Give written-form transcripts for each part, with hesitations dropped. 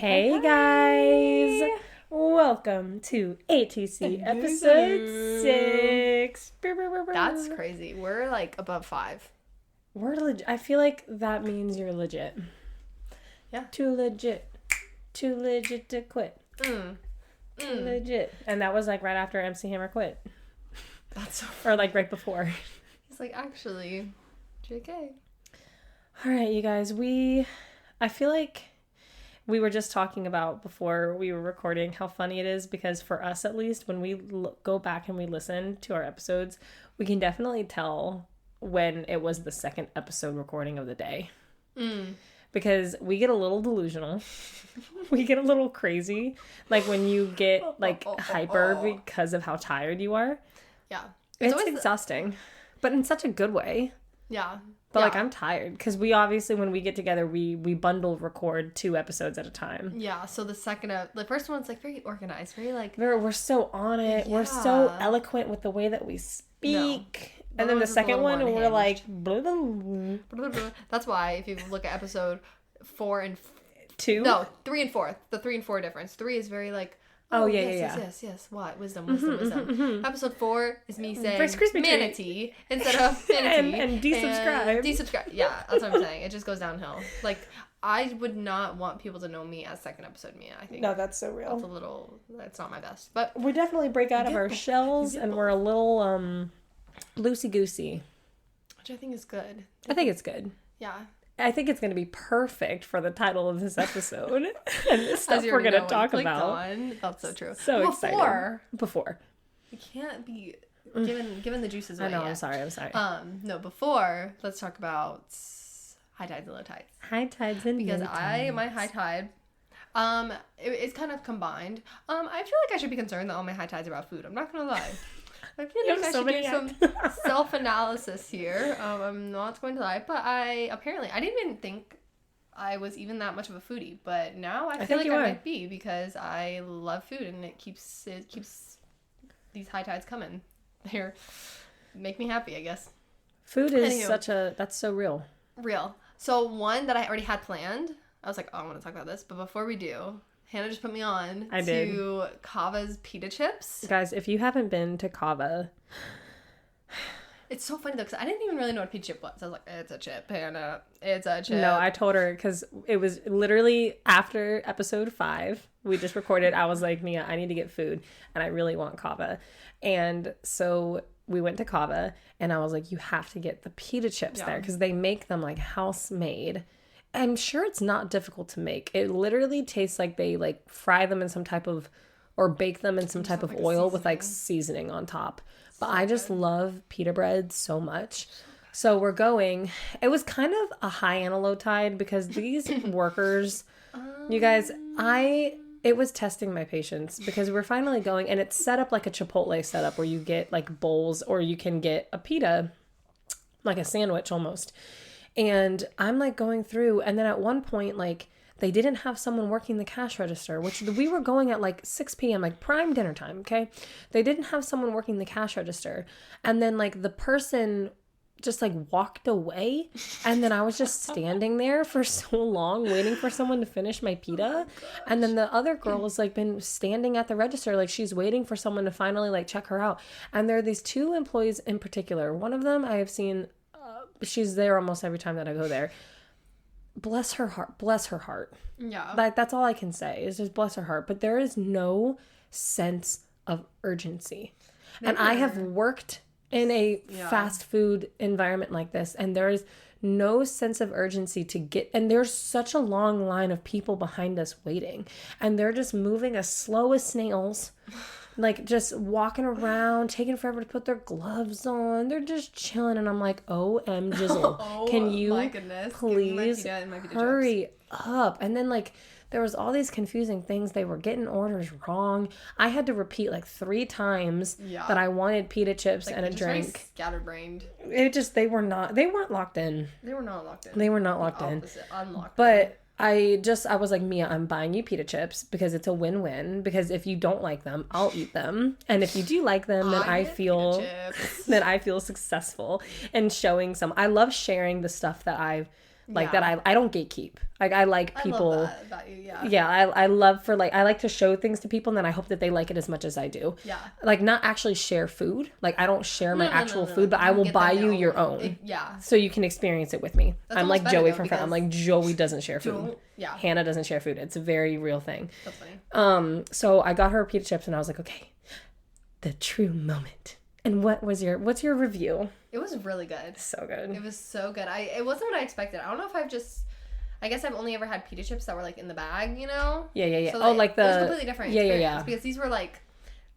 Hey guys! Welcome to ATC episode 6. That's crazy. We're like above 5. We're legit. I feel like that means you're legit. Yeah. Too legit. Too legit to quit. Too legit. And that was like right after MC Hammer quit. That's so Or like right before. He's like, actually, JK. Alright, you guys. I feel like we were just talking about before we were recording how funny it is because for us at least, when we go back and we listen to our episodes, we can definitely tell when it was the second episode recording of the day. Because we get a little delusional. We get a little crazy. Like when you get like hyper because of how tired you are. Yeah. It's exhausting. But in such a good way. Yeah. But like I'm tired because we obviously when we get together we bundle record 2 episodes at a time. Yeah, so the first one's like very organized, very like we're so on it. Yeah. We're so eloquent with the way that we speak. No. And then the second one we're like blah, blah, blah. That's why if you look at episode 4 and 2? No, 3 and 4. The 3 and 4 difference. 3 is very like yes. What? Wisdom. Episode 4 is me saying manatee instead of manatee. and desubscribe. Desubscribe. Yeah, that's what I'm saying. It just goes downhill. Like, I would not want people to know me as second episode Mia, I think. No, that's so real. That's not my best. But we definitely break out of our shells and we're a little loosey-goosey. Which I think is good. I think it's good. Yeah. I think it's going to be perfect for the title of this episode and the stuff we're going to talk about. That's so true. So excited. Before. We can't be giving the juices away. I know, yet. I'm sorry. No, before, let's talk about high tides and low tides. High tides and because low tides. my high tide, it's kind of combined. I feel like I should be concerned that all my high tides are about food. I'm not going to lie. I feel like I should do some self-analysis here. I'm not going to lie, but I didn't even think I was even that much of a foodie, but now I feel like I might be because I love food and it keeps these high tides coming. They make me happy, I guess. Food is that's so real. Real. So one that I already had planned, I was like, oh, I want to talk about this, but before we do, Hannah just put me on to Kava's pita chips. Guys, if you haven't been to Kava... It's so funny, though, because I didn't even really know what pita chip was. I was like, it's a chip, Hannah. It's a chip. No, I told her, because it was literally after episode 5, we just recorded, I was like, Mia, I need to get food, and I really want Kava. And so we went to Kava, and I was like, you have to get the pita chips there, because they make them, like, house-made. I'm sure it's not difficult to make. It literally tastes like they like fry them in some type of, or bake them in some type of oil with like seasoning on top. But I just love pita bread so much. So we're going. It was kind of a high and a low tide because these workers, you guys, it was testing my patience because we're finally going and it's set up like a Chipotle setup where you get like bowls or you can get a pita, like a sandwich almost. And I'm like going through and then at one point like they didn't have someone working the cash register, which we were going at like 6 p.m. like prime dinner time. Okay. They didn't have someone working the cash register. And then like the person just like walked away. And then I was just standing there for so long waiting for someone to finish my pita. And then the other girl has like been standing at the register. Like she's waiting for someone to finally like check her out. And there are these 2 employees in particular. One of them I have seen, she's there almost every time that I go there. Bless her heart. Yeah. Like that's all I can say is just bless her heart. But there is no sense of urgency. And I have worked in a fast food environment like this and there is no sense of urgency to get, and there's such a long line of people behind us waiting and they're just moving as slow as snails. Like just walking around, taking forever to put their gloves on. They're just chilling, and I'm like, "OM Jizzle, can you please hurry up?" And then like there was all these confusing things. They were getting orders wrong. I had to repeat like 3 times that I wanted pita chips like, and a drink. Very scatterbrained. They weren't locked in. They were not locked in. They were not locked in. Unlocked. But I was like, Mia, I'm buying you pita chips because it's a win-win. Because if you don't like them, I'll eat them. And if you do like them, then I feel successful in showing some. I love sharing the stuff that Like that I don't gatekeep. Like I like people. I love that about you, yeah. Yeah, I love for like I like to show things to people and then I hope that they like it as much as I do. Yeah. Like not actually share food. Like I don't share my actual food, but I will buy you your own. Yeah. So you can experience it with me. That's I'm like better, Joey though, from Friends. I'm like Joey doesn't share food. Yeah. Hannah doesn't share food. It's a very real thing. That's funny. So I got her pita chips and I was like, okay, the true moment. And what's your review? It was really good. So good. It was so good. It wasn't what I expected. I don't know if I guess I've only ever had pita chips that were like in the bag, you know? Yeah. So, it was completely different. Yeah. Because these were like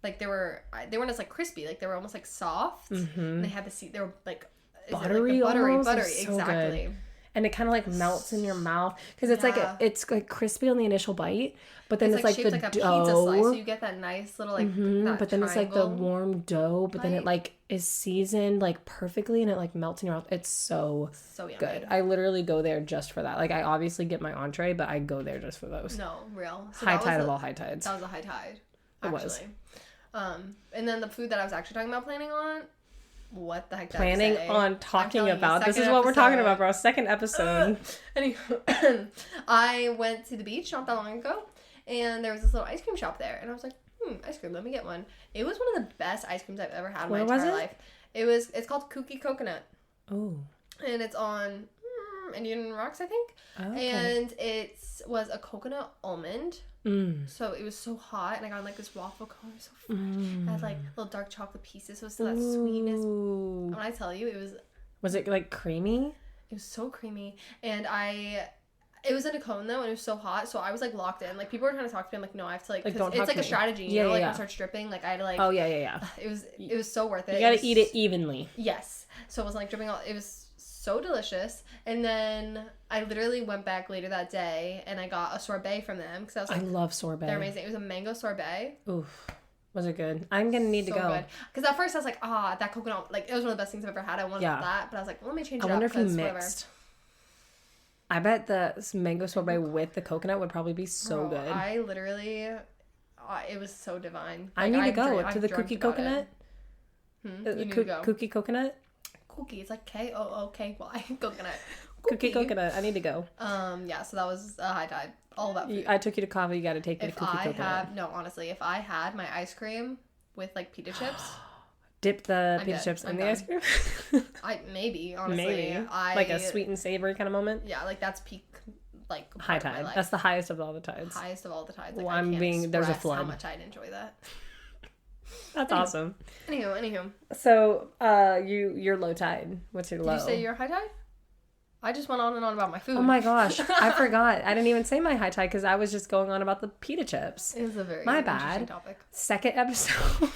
they weren't as like crispy. Like they were almost like soft. Mm-hmm. And they had they were like buttery, buttery, so exactly. Good. And it kind of like melts in your mouth because it's it's like crispy on the initial bite, but then it's like the like a dough. Pizza slice, so you get that nice little like. That but then it's like the triangle warm dough, but then it like is seasoned like perfectly, and it like melts in your mouth. It's so yummy. Good. I literally go there just for that. Like I obviously get my entree, but I go there just for those. No, real. So high tide of all high tides. That was a high tide. Actually. It was. And then the food that I was actually talking about planning on. What the heck? Planning on talking about. This is what we're talking about, bro. Second episode. Anyway, I went to the beach not that long ago, and there was this little ice cream shop there, and I was like, ice cream. Let me get one. It was one of the best ice creams I've ever had in my entire life. It's called Cookie Coconut. Oh. And it's on Indian Rocks, I think. Oh, okay. And it was a coconut almond. So it was so hot, and I got like this waffle cone. It was so fresh. I had like little dark chocolate pieces, so it was still that sweetness. When I tell you, was it like creamy? It was so creamy, and it was in a cone though, and it was so hot, so I was like locked in. Like people were trying to talk to me, I'm like, no, I have to like it's like a strategy, you know, like when it starts dripping, like I had to like. Oh yeah. It was so worth it. You gotta eat it evenly. Yes, so it wasn't like dripping all. It was so delicious. And then I literally went back later that day and I got a sorbet from them because I was like, I love sorbet. They're amazing. It was a mango sorbet. Oof. Was it good? I'm gonna need to go. Because at first I was like, that coconut, like it was one of the best things I've ever had. I wanted that, but I was like, let me change it up. I wonder if you mixed. I bet the mango sorbet with the coconut would probably be so good. I literally, it was so divine. Like, I need to go to the cookie coconut. You need to go. Cookie coconut. Cookie. It's like Kooky coconut. Cookie coconut. I need to go. Yeah. So that was a high tide. All that food. I took you to Kava. You got to take me to Cookie Coconut. Honestly, if I had my ice cream with like pita chips, dip the pita chips in the ice cream. Maybe honestly, like a sweet and savory kind of moment. Yeah, like that's peak. Like high tide. That's the highest of all the tides. Highest of all the tides. Like, well, there's a flood. How much I'd enjoy that. That's awesome. Anywho. So, you're low tide. What's your low? Did you say you're high tide? I just went on and on about my food. Oh my gosh, I forgot. I didn't even say my high tide because I was just going on about the pita chips. It was a very interesting topic. Second episode.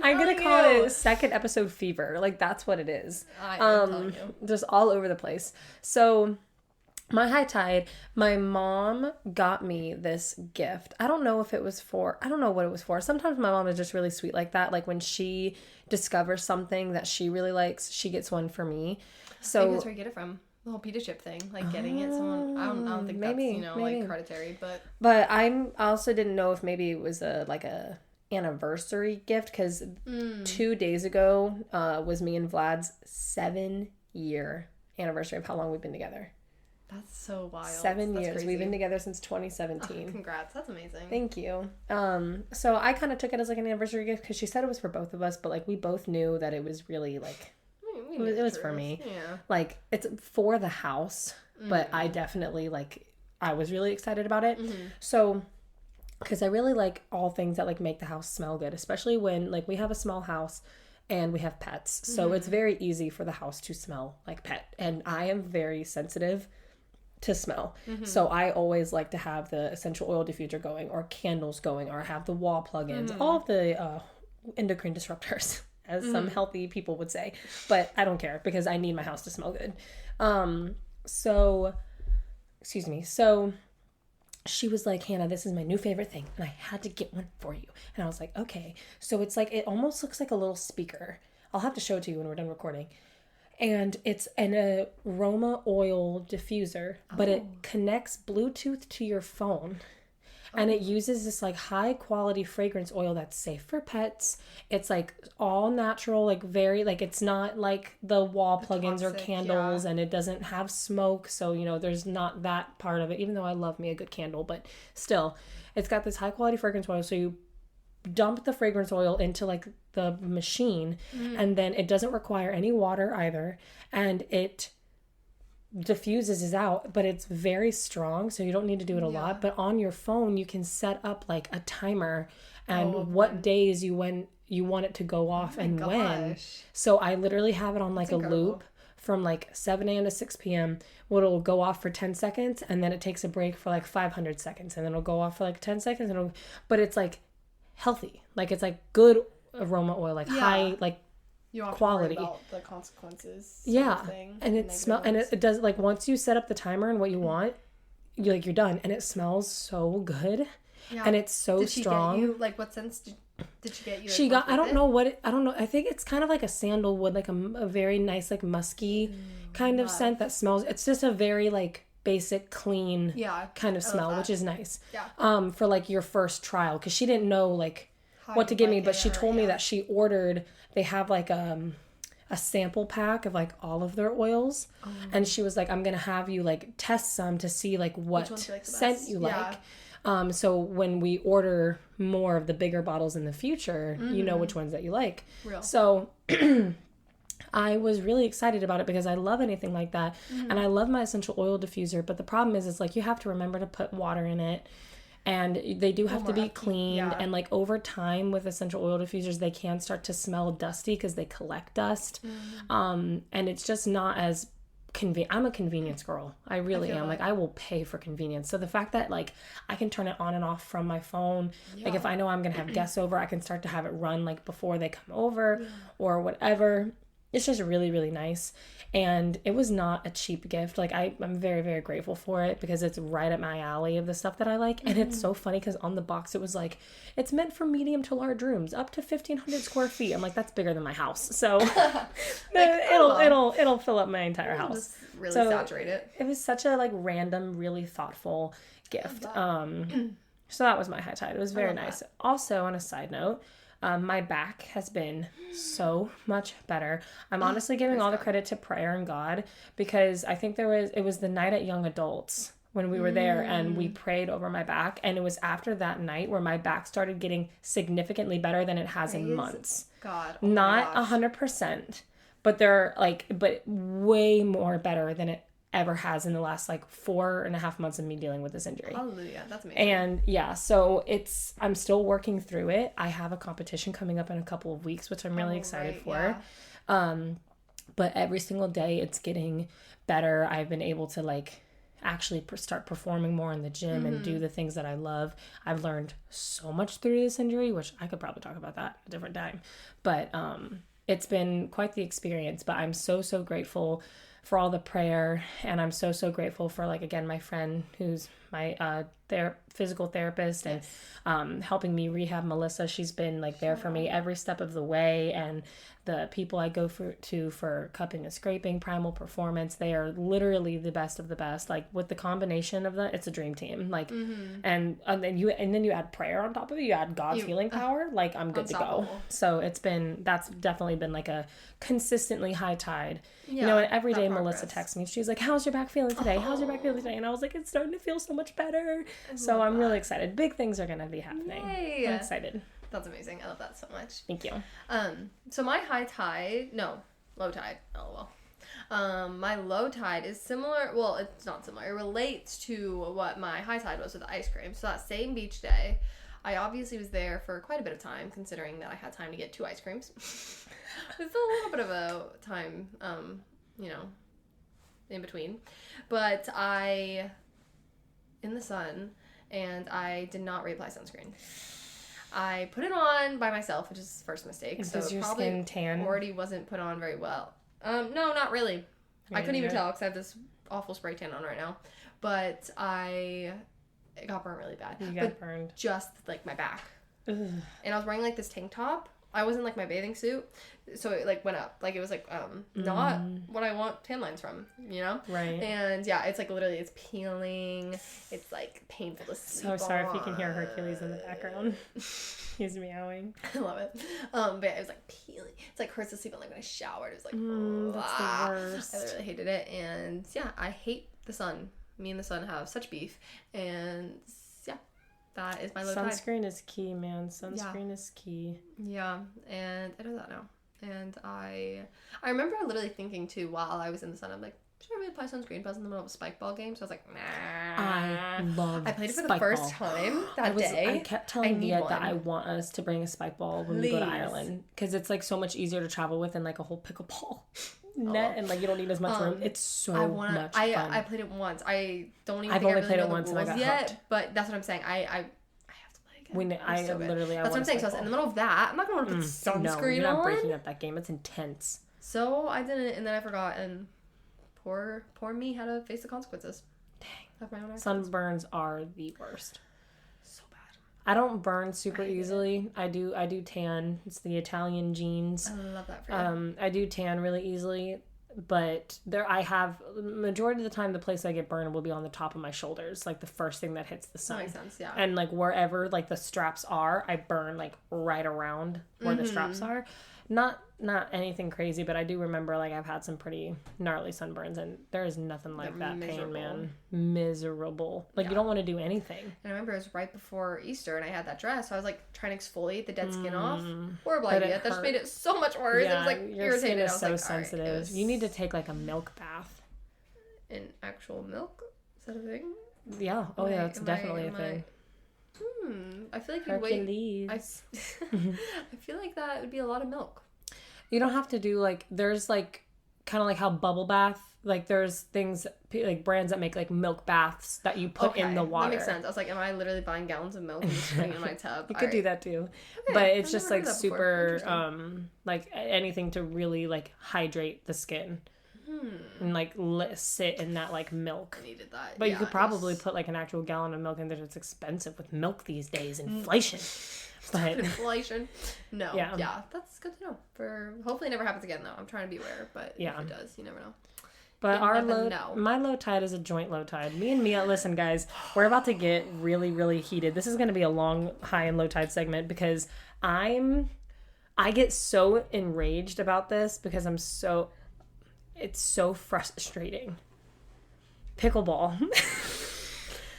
I'm gonna call it second episode fever. Like that's what it is. I'm telling you. Just all over the place. So. My high tide, my mom got me this gift. I don't know what it was for. Sometimes my mom is just really sweet like that. Like when she discovers something that she really likes, she gets one for me. So maybe that's where you get it from. The whole pita chip thing. Like getting it someone I don't think maybe, that's, like hereditary, But I also didn't know if maybe it was a anniversary gift because 2 days ago was me and Vlad's 7-year anniversary of how long we've been together. That's so wild. 7 years. Crazy. We've been together since 2017. Congrats. That's amazing. Thank you. So I kind of took it as like an anniversary gift because she said it was for both of us, but like we both knew that it was really like it was for me. Yeah. Like it's for the house, but I definitely I was really excited about it. Mm-hmm. So because I really like all things that like make the house smell good, especially when like we have a small house. And we have pets. So it's very easy for the house to smell like pet. And I am very sensitive to smell. Mm-hmm. So I always like to have the essential oil diffuser going or candles going or have the wall plugins, all of the endocrine disruptors, as some healthy people would say. But I don't care because I need my house to smell good. So she was like, Hannah, this is my new favorite thing, and I had to get one for you. And I was like, okay. So it's like, it almost looks like a little speaker. I'll have to show it to you when we're done recording. And it's an aroma oil diffuser, but it connects Bluetooth to your phone. And it uses this like high quality fragrance oil that's safe for pets. It's like all natural, like very like it's not like the wall plugins or candles, and it doesn't have smoke. So, you know, there's not that part of it, even though I love me a good candle, but still it's got this high quality fragrance oil. So you dump the fragrance oil into like the machine, and then it doesn't require any water either, and it diffuses out, but it's very strong, so you don't need to do it a lot. But on your phone you can set up like a timer and what days you want it to go off and when. So I literally have it on like a loop from like 7 a.m. to 6 p.m. It'll go off for 10 seconds and then it takes a break for like 500 seconds and then it'll go off for like 10 seconds but it's like healthy, like it's like good aroma oil, like high like you don't have quality. to worry about the consequences. And it smells, and it does like once you set up the timer and what you want, you're done, and it smells so good, and it's so strong. Did she get you like what scents did she get you? She got I don't know. I think it's kind of like a sandalwood, like a very nice like musky kind of scent that smells. It's just a very like basic clean kind of smell, which is nice. For like your first trial, because she didn't know like what to give me, but she told me that she ordered. They have like a sample pack of like all of their oils, and she was like, I'm gonna have you like test some to see like what scent you like. So when we order more of the bigger bottles in the future, you know which ones that you like. So I was really excited about it because I love anything like that, and I love my essential oil diffuser. But the problem is like you have to remember to put water in it. And they do have to be cleaned. And like over time with essential oil diffusers, they can start to smell dusty because they collect dust. And it's just not as convenient. I'm a convenience girl. I really am. Like I will pay for convenience. So the fact that like I can turn it on and off from my phone, like if I know I'm going to have guests over, I can start to have it run like before they come over or whatever. It's just really, really nice. And it was not a cheap gift. Like I'm very, very grateful for it because it's right up my alley of the stuff that I like. And it's so funny because on the box it was like, it's meant for medium to large rooms up to 1,500 square feet. I'm like, that's bigger than my house. So it'll fill up my entire house. Just really saturate it. It was such a like random, really thoughtful gift. So that was my high tide. It was very nice. Also, on a side note, my back has been so much better. I'm honestly giving all the credit to prayer and God, because I think it was the night at Young Adults when we were there and we prayed over my back, and it was after that night where my back started getting significantly better than it has in months. God. Not 100%, but but way more better than it ever has in the last like 4.5 months of me dealing with this injury. Hallelujah. That's amazing. And so I'm still working through it. I have a competition coming up in a couple of weeks, which I'm really excited for. But every single day it's getting better. I've been able to like actually start performing more in the gym and do the things that I love. I've learned so much through this injury, which I could probably talk about that a different time. But it's been quite the experience. But I'm so, so grateful for all the prayer, and I'm so, so grateful for like, again, my friend who's my physical therapist and helping me rehab, Melissa. She's been like there for me every step of the way, and the people I go for cupping and scraping, Primal Performance, they are literally the best of the best. Like with the combination of that, it's a dream team. Like and then you add prayer on top of it, you add God's healing power, like I'm good to go. So that's definitely been like a consistently high tide. You know, and every day Melissa texts me, she's like, how's your back feeling today? How's your back feeling today? And I was like, it's starting to feel so much better. So I'm really excited. Big things are going to be happening. Yay. I'm excited. That's amazing. I love that so much. Thank you. So my low tide. Oh, well. My low tide is similar. Well, it's not similar. It relates to what my high tide was with the ice cream. So that same beach day, I obviously was there for quite a bit of time, considering that I had time to get 2 ice creams. It's a little bit of a time, in between. But in the sun, and I did not reapply sunscreen. I put it on by myself, which is the first mistake. Does your skin tan? Already wasn't put on very well. No, not really. I couldn't even tell because I have this awful spray tan on right now. But it got burned really bad. You got burned. Just like my back. Ugh. And I was wearing like this tank top. I was in like my bathing suit, so it like went up. Like it was like not what I want tan lines from, you know? Right. And yeah, it's like literally it's peeling. It's like painful to sleep So sorry on. if you can hear Hercules in the background. He's meowing. I love it. But yeah, it was like peeling. It's like hurts to sleep on like when I showered. It was like that's the worst. I literally hated it. And yeah, I hate the sun. Me and the sun have such beef. And yeah, that is my low tide. Sunscreen is key, man. Sunscreen is key. Yeah, and I know that now. And I remember literally thinking too while I was in the sun, I'm like, should I really apply sunscreen? But I was in the middle of a spike ball game, so I was like, nah. I played it for the first time that day. I kept telling Mia that I want us to bring a spike ball when we go to Ireland, because it's like so much easier to travel with than like a whole pickleball net, and like you don't need as much room. It's so much fun. I played it once. I don't even. I've only played it once and I got hooked. But that's what I'm saying. I have to play again. That's what I'm saying. So I was in the middle of that. I'm not gonna want to put sunscreen on. You're not breaking up that game. It's intense. So I didn't, and then I forgot, and poor me had to face the consequences. Dang. Of my own actions. Sunburns are the worst. So bad. I don't burn super easily. I do tan. It's the Italian genes. I love that for you. I do tan really easily, but I have majority of the time the place I get burned will be on the top of my shoulders, like the first thing that hits the sun. That makes sense, yeah. And like wherever like the straps are, I burn like right around where the straps are. Not anything crazy, but I do remember like I've had some pretty gnarly sunburns, and there is nothing like that pain, man. Miserable. Like you don't want to do anything. And I remember it was right before Easter, and I had that dress, so I was like trying to exfoliate the dead skin off. Horrible idea. That just made it so much worse. Yeah, it was like your irritated. Skin is I was so like, sensitive. Right, you need to take like a milk bath. In actual milk? Is that a thing? Yeah. Oh yeah, it's definitely a thing. I feel like Hercules. I feel like that would be a lot of milk. You don't have to do like, there's like kind of like how bubble bath, like there's things like brands that make like milk baths that you put in the water. That makes sense. I was like, am I literally buying gallons of milk and just putting it in my tub? You could do that too. Okay, but it's just like super like anything to really like hydrate the skin. And like sit in that like milk. I needed that. But you could probably put like an actual gallon of milk in there. It's expensive with milk these days. Inflation. But inflation. No. Yeah. That's good to know. For hopefully it never happens again though. I'm trying to be aware, but if it does, you never know. But my low tide is a joint low tide. Me and Mia, listen guys, we're about to get really, really heated. This is going to be a long high and low tide segment because I get so enraged about this because it's so frustrating. Pickleball.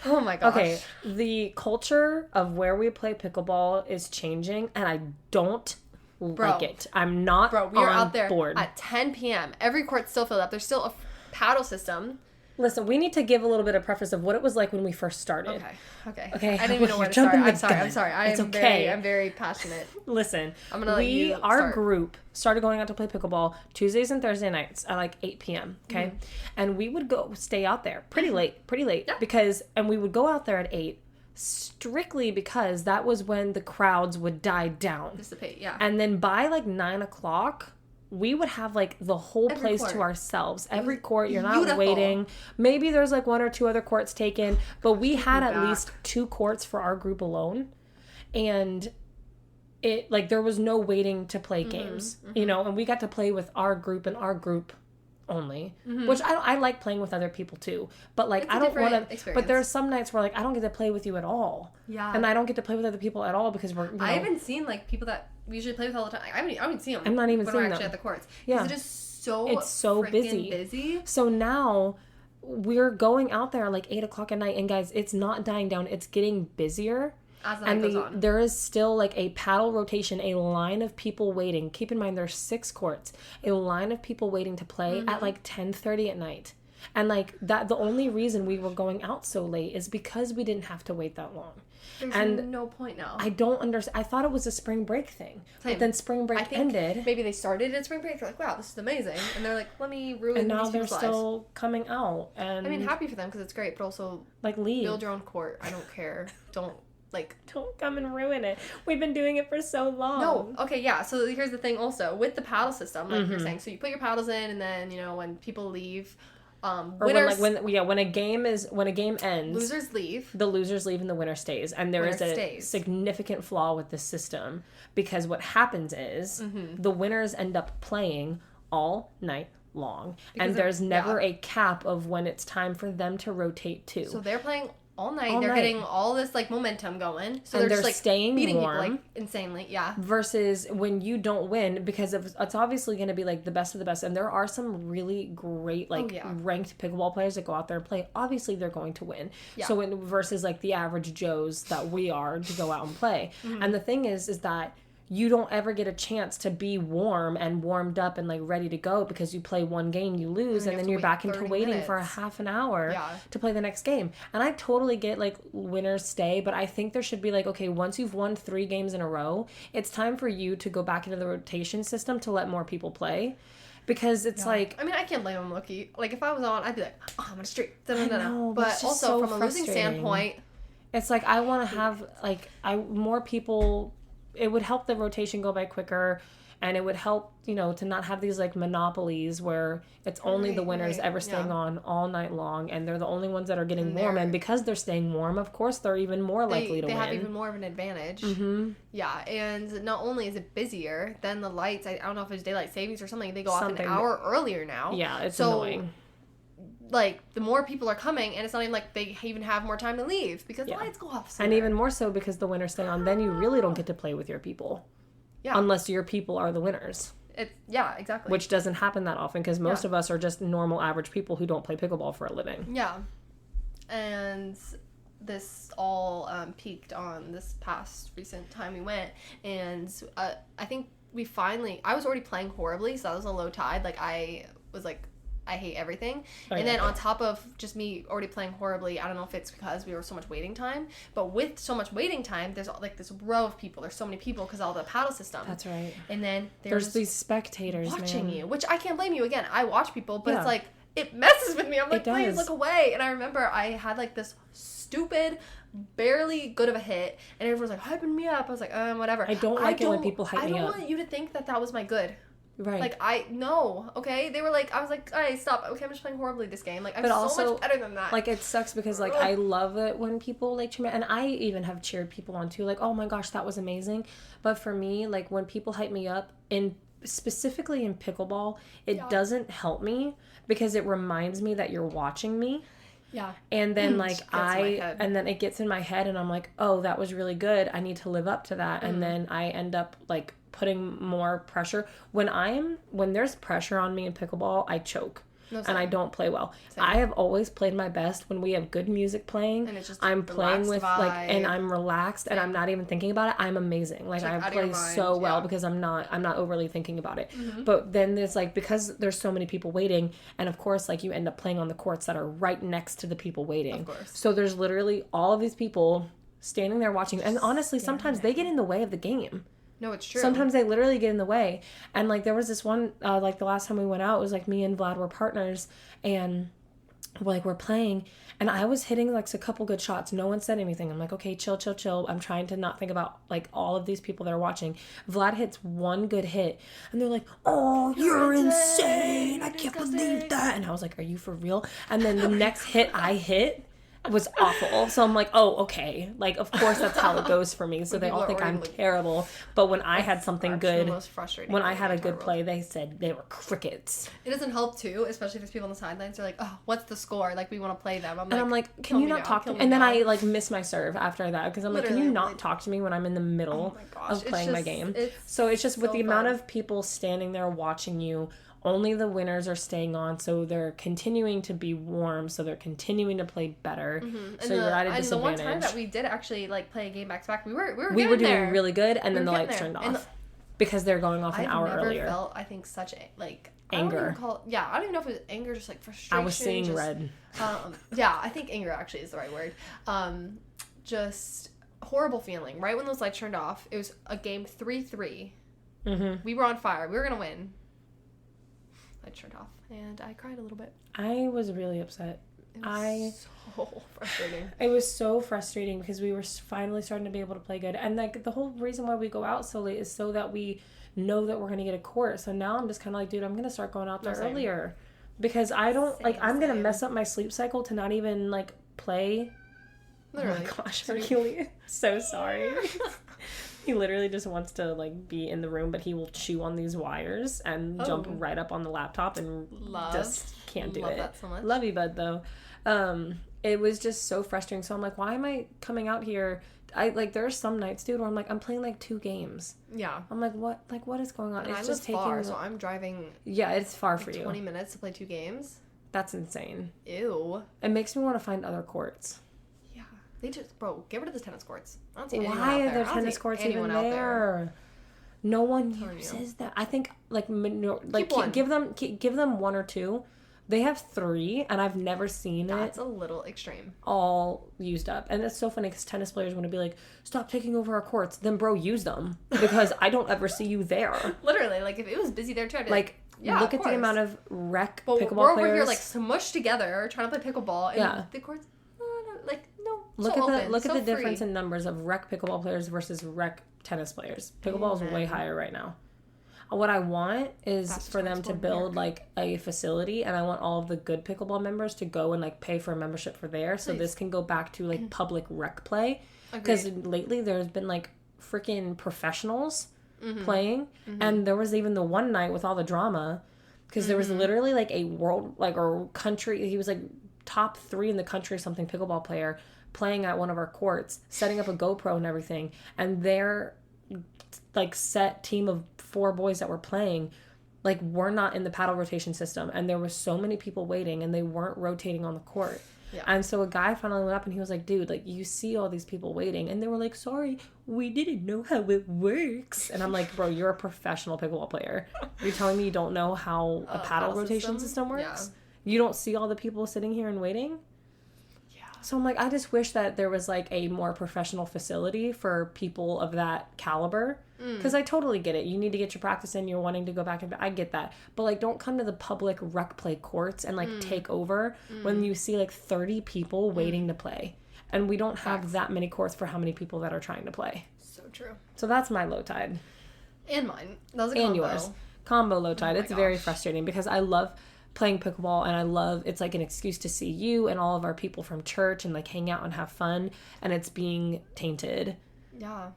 Oh my gosh. Okay, the culture of where we play pickleball is changing, and I don't like it. I'm not we are out there board. At 10 p.m. Every court's still filled up. There's still a paddle system. Listen, we need to give a little bit of preface of what it was like when we first started. Okay. I didn't even know where to start. I'm sorry. I'm very passionate. Listen, our group started going out to play pickleball Tuesdays and Thursday nights at like 8 p.m. Okay. Mm-hmm. And we would stay out there pretty late, yeah. And we would go out there at 8 strictly because that was when the crowds would die down. Dissipate, yeah. And then by like 9 o'clock, we would have like the whole place to ourselves. Every court, you're not waiting. Maybe there's like 1 or 2 other courts taken, but we had at least 2 courts for our group alone. And it like there was no waiting to play games, you know, and we got to play with our group and our group only, which I like playing with other people too, but like I don't want to. But there's some nights where like I don't get to play with you at all. Yeah, and I don't get to play with other people at all because we're. I haven't seen like people that we usually play with all the time. I haven't seen them. I'm not even seeing them actually at the courts. Yeah, it is it's so busy. So now we're going out there like 8 o'clock at night, and guys, it's not dying down. It's getting busier. As the night goes on. There is still like a paddle rotation, a line of people waiting. Keep in mind there's 6 courts, a line of people waiting to play at like 10:30 at night. And like that, the only reason we were going out so late is because we didn't have to wait that long. There's no point now. I don't understand. I thought it was a spring break thing. But then spring break ended. Maybe they started at spring break. They're like, wow, this is amazing. And they're like, let me ruin these people's lives. And now they're still coming out. And I mean, happy for them because it's great, but also like leave. Build your own court. I don't care. Don't come and ruin it. We've been doing it for so long. No. Okay, yeah. So here's the thing also. With the paddle system, like you're saying, so you put your paddles in and then, you know, when people leave, Or Winners, when a game ends, losers leave. The losers leave and the winner stays. And there is a significant flaw with the system, because what happens is the winners end up playing all night long, and there's never a cap of when it's time for them to rotate too. So they're playing all night. They're getting all this like momentum going. So they're just like staying beating warm, people like insanely. Yeah. Versus when you don't win, because it's obviously going to be like the best of the best, and there are some really great like ranked pickleball players that go out there and play. Obviously, they're going to win. Yeah. So versus like the average Joes that we are to go out and play. And the thing is that you don't ever get a chance to be warm and warmed up and like ready to go, because you play one game, you lose, and then you're back into waiting for a half an hour to play the next game. And I totally get like winners stay, but I think there should be like, okay, once you've won 3 games in a row, it's time for you to go back into the rotation system to let more people play. Because it's like... I mean, I can't blame him, Loki. Like, if I was on, I'd be like, oh, I'm going to streak. But also, so from a losing standpoint... It's like, I want to have, like, more people... It would help the rotation go by quicker, and it would help, to not have these like monopolies where it's only the winners ever staying on all night long, and they're the only ones that are getting warm. And because they're staying warm, of course, they're even more likely to win. They have even more of an advantage. Yeah, and not only is it busier, then the lights, I don't know if it's daylight savings or something, they go off an hour earlier now. Yeah, it's annoying. Like, the more people are coming, and it's not even like they even have more time to leave, because the lights go off sooner. And even more so because the winners stay on, then you really don't get to play with your people. Yeah. Unless your people are the winners. Yeah, exactly. Which doesn't happen that often, because most of us are just normal, average people who don't play pickleball for a living. Yeah. And this all peaked on this past recent time we went, and I think I was already playing horribly, so that was a low tide. Like, I was like, I hate everything. And then on top of just me already playing horribly, I don't know if it's because we were so much waiting time, but with so much waiting time, there's like this row of people. There's so many people because all the paddle system. That's right. And then there's these spectators watching you, which I can't blame you. Again, I watch people, but it's like, it messes with me. I'm like, please look away. And I remember I had like this stupid, barely good of a hit, and everyone's like hyping me up. I was like, whatever. I don't like it when people hype me up. I don't want you to think that was my good. Right. Like, no, okay? They were like, I was like, all right, stop. Okay, I'm just playing horribly this game. Like, I'm so much better than that. Like, it sucks because, like, I love it when people, like, cheer me. And I even have cheered people on, too. Like, oh, my gosh, that was amazing. But for me, like, when people hype me up, specifically in pickleball, it doesn't help me because it reminds me that you're watching me. Yeah. And then, like, and then it gets in my head, and I'm like, oh, that was really good. I need to live up to that. And then I end up, like, putting more pressure. When there's pressure on me in pickleball, I choke. And I don't play well. Same. I have always played my best when we have good music playing. And it's just I'm playing with like, and I'm relaxed and I'm not even thinking about it. I'm amazing. Like I play so well because I'm not overly thinking about it. Mm-hmm. But then there's like, because there's so many people waiting, and of course, like you end up playing on the courts that are right next to the people waiting. Of course. So there's literally all of these people standing there watching, and honestly, sometimes they get in the way of the game. No, it's true. Sometimes they literally get in the way. And, like, there was this one, like, the last time we went out, it was, like, me and Vlad were partners, and, like, we're playing, and I was hitting, like, a couple good shots. No one said anything. I'm like, okay, chill. I'm trying to not think about, like, all of these people that are watching. Vlad hits one good hit, and they're like, oh, you're insane. I can't believe that. And I was like, are you for real? And then the next hit I hit was awful. So I'm like, oh, okay. Like, of course that's how it goes for me. So they all think I'm terrible. But when I had something good, when I had a good play, they said they were crickets. It doesn't help too, especially if there's people on the sidelines. They're like, oh, what's the score? Like, we want to play them. And I'm like, can you not talk to me? And then I like miss my serve after that because I'm like, can you not talk to me when I'm in the middle of playing my game? So it's just with the amount of people standing there watching you, only the winners are staying on, so they're continuing to be warm, so they're continuing to play better. Mm-hmm. So you're at a disadvantage. And the one time that we did actually like play a game back to back, we were doing really good, and then the lights turned off because they're going off an hour earlier. I felt, I think, such like anger. I don't even know if it was anger, just like frustration. I was seeing red. Yeah, I think anger actually is the right word. Just horrible feeling. Right when those lights turned off, it was a game 3-3. Mm-hmm. We were on fire. We were gonna win. I turned off and I cried a little bit. I was really upset. It was so frustrating. It was so frustrating because we were finally starting to be able to play good. And like the whole reason why we go out so late is so that we know that we're going to get a court. So now I'm just kind of like, dude, I'm going to start going out there earlier. Because I don't, like, I'm going to mess up my sleep cycle to not even, like, play. Literally. Oh my gosh, Hercules. So sorry. He literally just wants to, like, be in the room, but he will chew on these wires and jump right up on the laptop and just can't do it. Love that so much. Love you, bud, though. It was just so frustrating. So I'm like, why am I coming out here? There are some nights, dude, where I'm like, I'm playing, like, 2 games. Yeah. I'm like, what? Like, what is going on? And it's just taking far, so I'm driving. Yeah, it's far for you. 20 minutes to play 2 games. That's insane. Ew. It makes me want to find other courts. Yeah. They just, bro, get rid of the tennis courts. I don't see anyone Why out are there tennis courts even there? No one uses that. I think, like give them 1 or 2. They have 3, and I've never seen That's a little extreme. All used up. And it's so funny because tennis players want to be like, stop taking over our courts. Then, bro, use them. Because I don't ever see you there. Literally. Like, if it was busy there, too, look at the amount of rec pickleball players. We're over here, like, smushed together trying to play pickleball. And the courts, no. Look at the difference in numbers of rec pickleball players versus rec tennis players. Pickleball is way higher right now. What I want is for them to build, like, a facility, and I want all of the good pickleball members to go and, like, pay for a membership for there, so this can go back to, like, public rec play. Because lately there's been, like, freaking professionals playing, and there was even the one night with all the drama, because there was literally, like, a world, like, or country, he was, like, top 3 in the country or something pickleball player playing at one of our courts, setting up a GoPro and everything, and their, like, set team of 4 boys that were playing, like, were not in the paddle rotation system, and there was so many people waiting, and they weren't rotating on the court. Yeah. And so a guy finally went up and he was like, dude, like, you see all these people waiting, and they were like, sorry, we didn't know how it works. And I'm like, bro, you're a professional pickleball player. You're telling me you don't know how a paddle rotation system works? Yeah. You don't see all the people sitting here and waiting? So I'm like, I just wish that there was, like, a more professional facility for people of that caliber. Because I totally get it. You need to get your practice in. You're wanting to go back and I get that. But, like, don't come to the public rec play courts and, like, take over when you see, like, 30 people waiting to play. And we don't have that many courts for how many people that are trying to play. So true. So that's my low tide. And mine. That was a combo. And yours. Combo low tide. It's very frustrating because I love playing pickleball, and I love, it's like an excuse to see you and all of our people from church and, like, hang out and have fun, and it's being tainted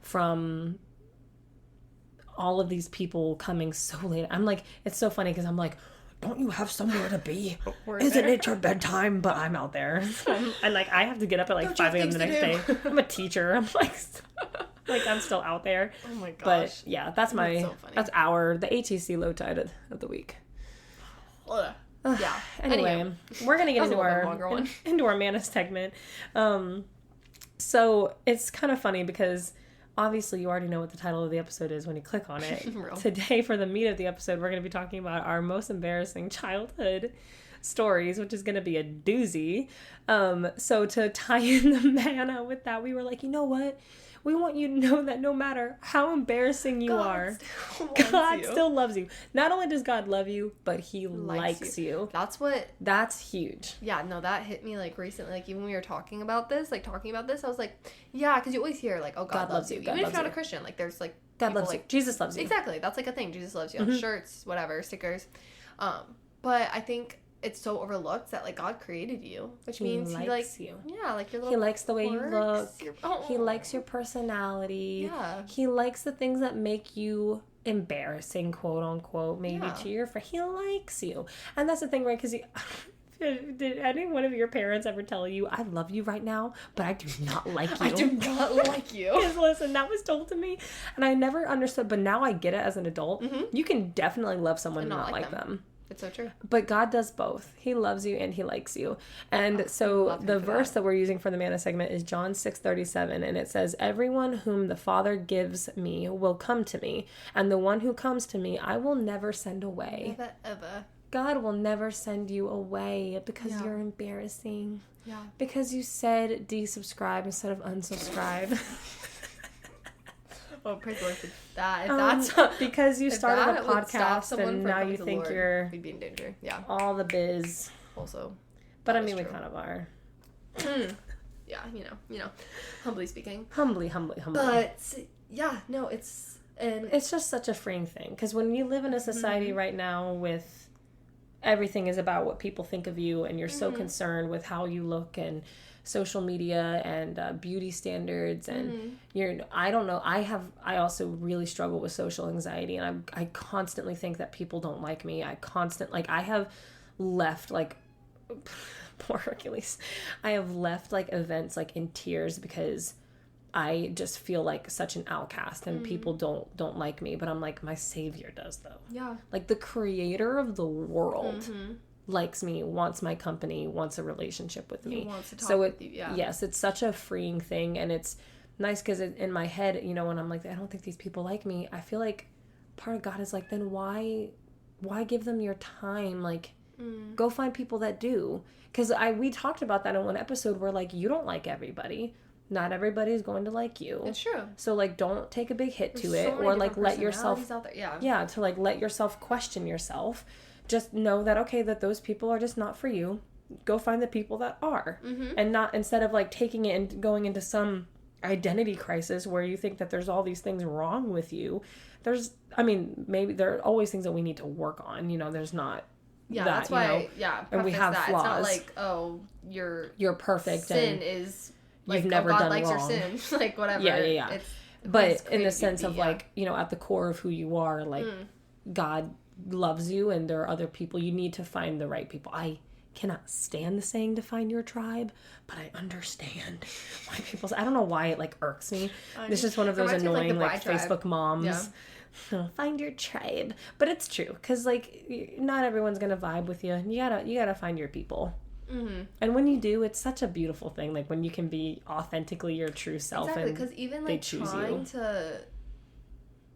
from all of these people coming so late. I'm like, it's so funny because I'm like, don't you have somewhere to be? Isn't it your bedtime? But I'm out there. And, like, I have to get up at, like, 5 a.m. the next day. I'm a teacher. I'm like I'm still out there. Oh my gosh. But yeah, that's the ATC low tide of the week. Yeah. Anyway, we're gonna get into our Mana segment. So it's kind of funny because obviously you already know what the title of the episode is when you click on it. Today, for the meat of the episode, we're gonna be talking about our most embarrassing childhood stories, which is gonna be a doozy. So to tie in the Mana with that, we were like, you know what? We want you to know that no matter how embarrassing you are, God still loves you. Not only does God love you, but he likes you. That's huge. Yeah, no, that hit me, like, recently. Like, even when we were talking about this, I was like, yeah, because you always hear, like, oh, God loves you. Even if you're not a Christian, like, there's, like, God loves you. Jesus loves you. Exactly. That's, like, a thing. Jesus loves you. On shirts, whatever, stickers. But I think it's so overlooked that, like, God created you, which means he likes you. Yeah, like your little. He likes the way you look. He likes your personality. Yeah. He likes the things that make you embarrassing, quote unquote, maybe to your friend. He likes you, and that's the thing, right? Because did any one of your parents ever tell you, "I love you right now, but I do not like you"? I do not like you. Because listen, that was told to me, and I never understood. But now I get it as an adult. You can definitely love someone and not like them. It's so true. But God does both. He loves you and he likes you. And so the verse that we're using for the Mana segment is John 6:37, and it says, everyone whom the Father gives me will come to me, and the one who comes to me I will never send away. Never ever. God will never send you away because you're embarrassing. Yeah. Because you said desubscribe instead of unsubscribe. Oh, praise the Lord for that. If that's because you started a podcast and now you think we'd be in danger. Yeah. All the biz. Also. But I mean, we kind of are. Yeah, you know, humbly speaking. Humbly. But yeah, no, it's just such a freeing thing because when you live in a society right now with everything is about what people think of you, and you're so concerned with how you look and social media and beauty standards, and I don't know, I also really struggle with social anxiety, and I constantly think that people don't like me. I have left, like, poor Hercules, I have left, like, events, like, in tears because I just feel like such an outcast, and people don't like me, but I'm like, my savior does, though. Yeah. Like, the creator of the world likes me, wants my company, wants a relationship with me. He wants to talk with you, yeah. Yes, it's such a freeing thing, and it's nice because in my head, you know, when I'm like, I don't think these people like me, I feel like part of God is like, then why give them your time? Like, go find people that do. Because we talked about that in one episode where, like, you don't like everybody. Not everybody's going to like you. It's true. So, like, don't take a big hit There's to it, so or, like, let yourself, out there. yeah, to, like, let yourself question yourself. Just know that, okay, that those people are just not for you. Go find the people that are. And not, instead of, like, taking it and going into some identity crisis where you think that there's all these things wrong with you. Maybe there are always things that we need to work on. You know, there's not. Yeah, that's why, and we have flaws. It's not like, oh, you're perfect. Sin is, like, you've never God done likes wrong. your sin. Like, whatever. Yeah. But in the sense of, like, you know, at the core of who you are, like, God loves you, and there are other people. You need to find the right people. I cannot stand the saying to find your tribe, but I understand why people say, I don't know why it, like, irks me. It's just one of those annoying, like Facebook moms. Yeah. Find your tribe. But it's true, because, like, not everyone's gonna vibe with you. You gotta find your people. And when you do, it's such a beautiful thing, like, when you can be authentically your true self. Exactly, because even, like, trying you. to,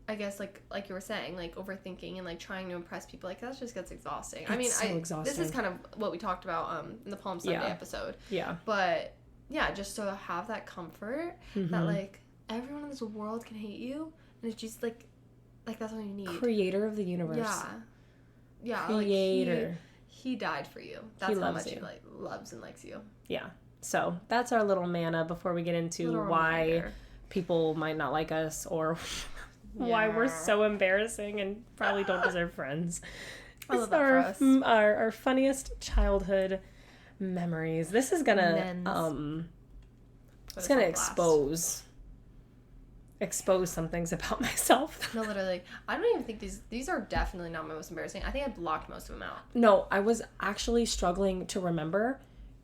I guess, like you were saying, like, overthinking and, like, trying to impress people, like, that just gets exhausting. Exhausting. This is kind of what we talked about in the Palm Sunday episode. Yeah. But, yeah, just to have that comfort that, like, everyone in this world can hate you, and it's just, like, that's all you need. Creator of the universe. Yeah. Creator. Like, he died for you. That's how much he, like, loves and likes you. Yeah. So that's our little manna before we get into why people might not like us, or why we're so embarrassing and probably don't deserve friends. I love that for us. Our funniest childhood memories. This is gonna it's gonna expose some things about myself. No, literally. I don't even think these are definitely not my most embarrassing. I think I blocked most of them out. No, I was actually struggling to remember,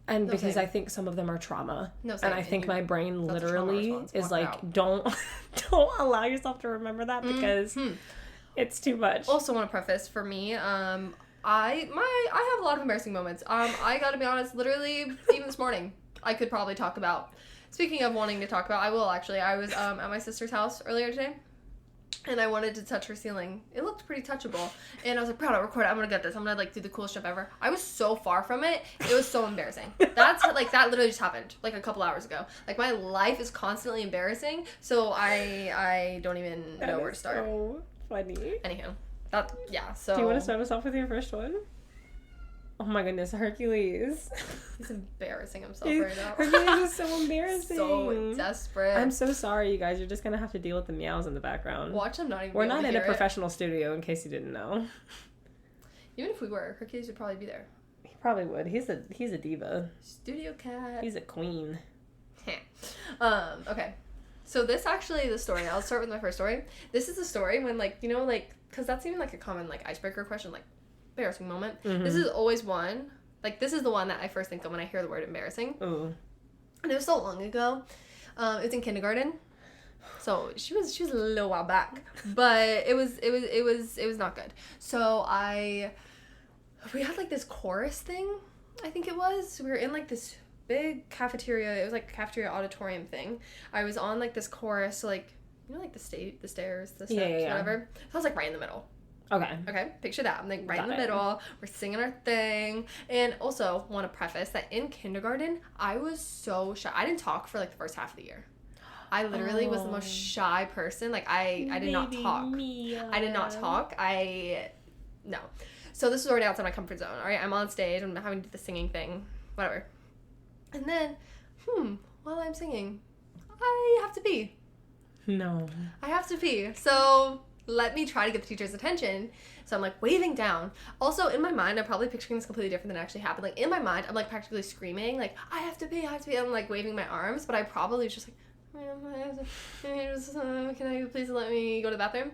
and because I think some of them are trauma. No, same. And I think my brain literally is like, don't allow yourself to remember that, because it's too much. Also want to preface, for me, I have a lot of embarrassing moments. I gotta be honest, literally, even this morning, I could probably talk about. Speaking of wanting to talk about, I will actually. I was at my sister's house earlier today, and I wanted to touch her ceiling. It looked pretty touchable, and I was like, "Proud, record it. I'm gonna get this. I'm gonna, like, do the coolest stuff ever." I was so far from it. It was so embarrassing. That's like, that literally just happened like a couple hours ago. Like, my life is constantly embarrassing, so I don't even know where to start. So funny. Anywho, So do you want to start us off with your first one? Oh my goodness, Hercules. He's embarrassing himself right now. Hercules is so embarrassing. So desperate. I'm so sorry, you guys. You're just going to have to deal with the meows in the background. Watch him not even We're not in a professional studio, in case you didn't know. Even if we were, Hercules would probably be there. He probably would. He's a diva. Studio cat. He's a queen. Okay. So the story, I'll start with my first story. This is a story when, like, you know, like, because that's even, like, a common, like, icebreaker question, like, embarrassing moment. This is always one. Like, this is the one that I first think of when I hear the word embarrassing. Ooh. And it was so long ago. It was in kindergarten. So she was a little while back. But it was not good. So we had, like, this chorus thing, I think it was. We were in, like, this big cafeteria. It was like a cafeteria auditorium thing. I was on, like, this chorus, so, like, you know, like the stairs, the steps, whatever. So I was, like, right in the middle. Okay, picture that. I'm, like, right in the middle. We're singing our thing. And also, want to preface that in kindergarten, I was so shy. I didn't talk for, like, the first half of the year. I literally was the most shy person. Like, I did not talk. Mia. I did not talk. No. So this was already outside my comfort zone, all right? I'm on stage. I'm having to do the singing thing. Whatever. And then, while I'm singing, I have to pee. No. I have to pee. So let me try to get the teacher's attention. So I'm like waving down. Also, in my mind, I'm probably picturing this completely different than it actually happened. Like in my mind, I'm like practically screaming, like, I have to pee. I'm like waving my arms, but I probably was just like, can I please let me go to the bathroom?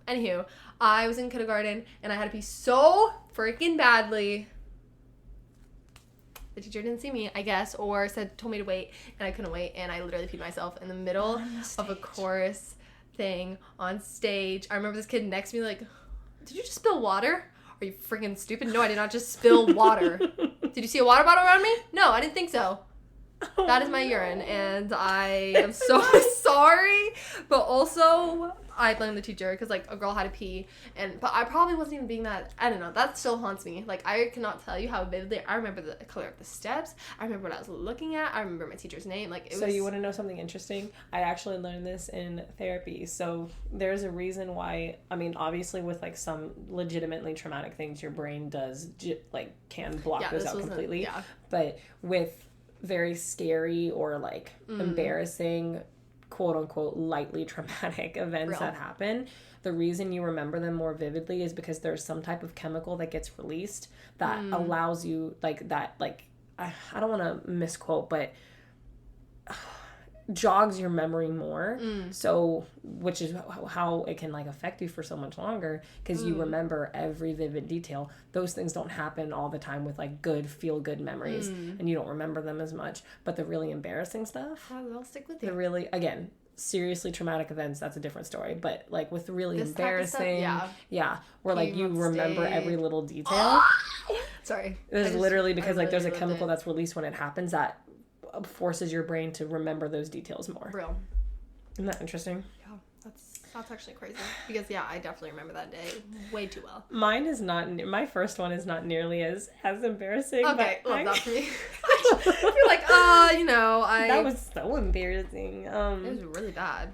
Anywho, I was in kindergarten and I had to pee so freaking badly. The teacher didn't see me, I guess, or told me to wait, and I couldn't wait, and I literally peed myself in the middle of a chorus thing on stage. I remember this kid next to me like, did you just spill water? Are you freaking stupid? No, I did not just spill water. Did you see a water bottle around me? No, I didn't think so. That is my urine, and I am so sorry, but also I blame the teacher because like a girl had to pee, but I probably wasn't even being that. I don't know. That still haunts me. Like I cannot tell you how vividly I remember the color of the steps. I remember what I was looking at. I remember my teacher's name. Like it was. So you want to know something interesting? I actually learned this in therapy. So there's a reason why. I mean, obviously with like some legitimately traumatic things, your brain does can block those out completely. Yeah. But with very scary or like embarrassing, quote unquote, lightly traumatic events that happen, the reason you remember them more vividly is because there's some type of chemical that gets released that allows you I don't want to misquote, but jogs your memory more. So which is how it can like affect you for so much longer because you remember every vivid detail. Those things don't happen all the time with like good feel good memories and you don't remember them as much, but the really embarrassing stuff, they'll stick with you. The really, again, seriously traumatic events, that's a different story, but like with really this embarrassing stuff, where like you remember every little detail. Sorry, it's literally because like there's a chemical that's released when it happens that forces your brain to remember those details more. Real. Isn't that interesting? Yeah, that's actually crazy. Because I definitely remember that day way too well. Mine is not. My first one is not nearly as embarrassing. Okay, love that for me. You're like, That was so embarrassing. It was really bad.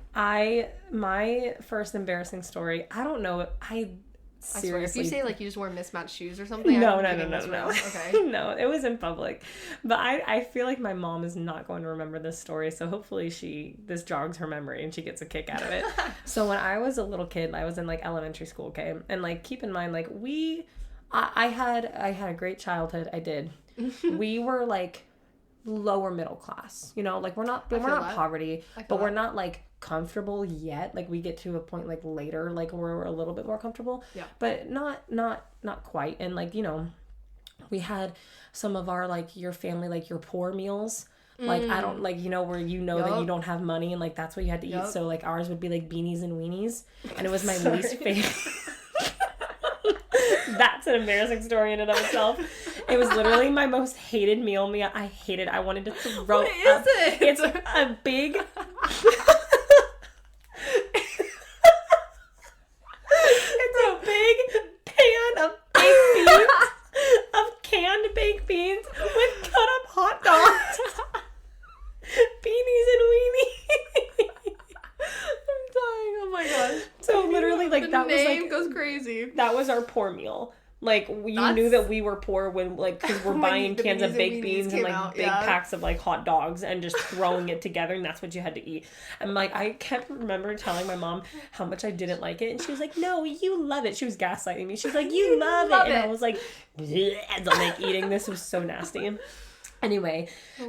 My first embarrassing story. I don't know. I swear, if you say like you just wore mismatched shoes or something, no. Okay. No, it was in public. But I feel like my mom is not going to remember this story, so hopefully this jogs her memory and she gets a kick out of it. So when I was a little kid, I was in like elementary school, okay? And like keep in mind, like I had a great childhood. I did. We were like lower middle class, like we're not poverty, but we're not like comfortable yet. Like we get to a point like later, like where we're a little bit more comfortable, but not quite. And like we had some of our like your family, like your poor meals, like I don't like where that you don't have money and like that's what you had to eat. So like ours would be like beanies and weenies, and it was my least favorite. That's an embarrassing story in and of itself. It was literally my most hated meal. I wanted to throw up. What is it? It's a big pan of baked beans, of canned baked beans with cut up hot dogs, beanies and weenies. I'm dying. Oh my gosh. So literally like that was like, name goes crazy. That was our poor meal. Like you knew that we were poor when like because we're buying cans of baked beans and like big packs of like hot dogs and just throwing it together, and that's what you had to eat. And like I kept remember telling my mom how much I didn't like it, and she was like, "No, you love it." She was gaslighting me. She was like, "You love it," and I was like, "I'm like eating this." It was so nasty. Anyway, we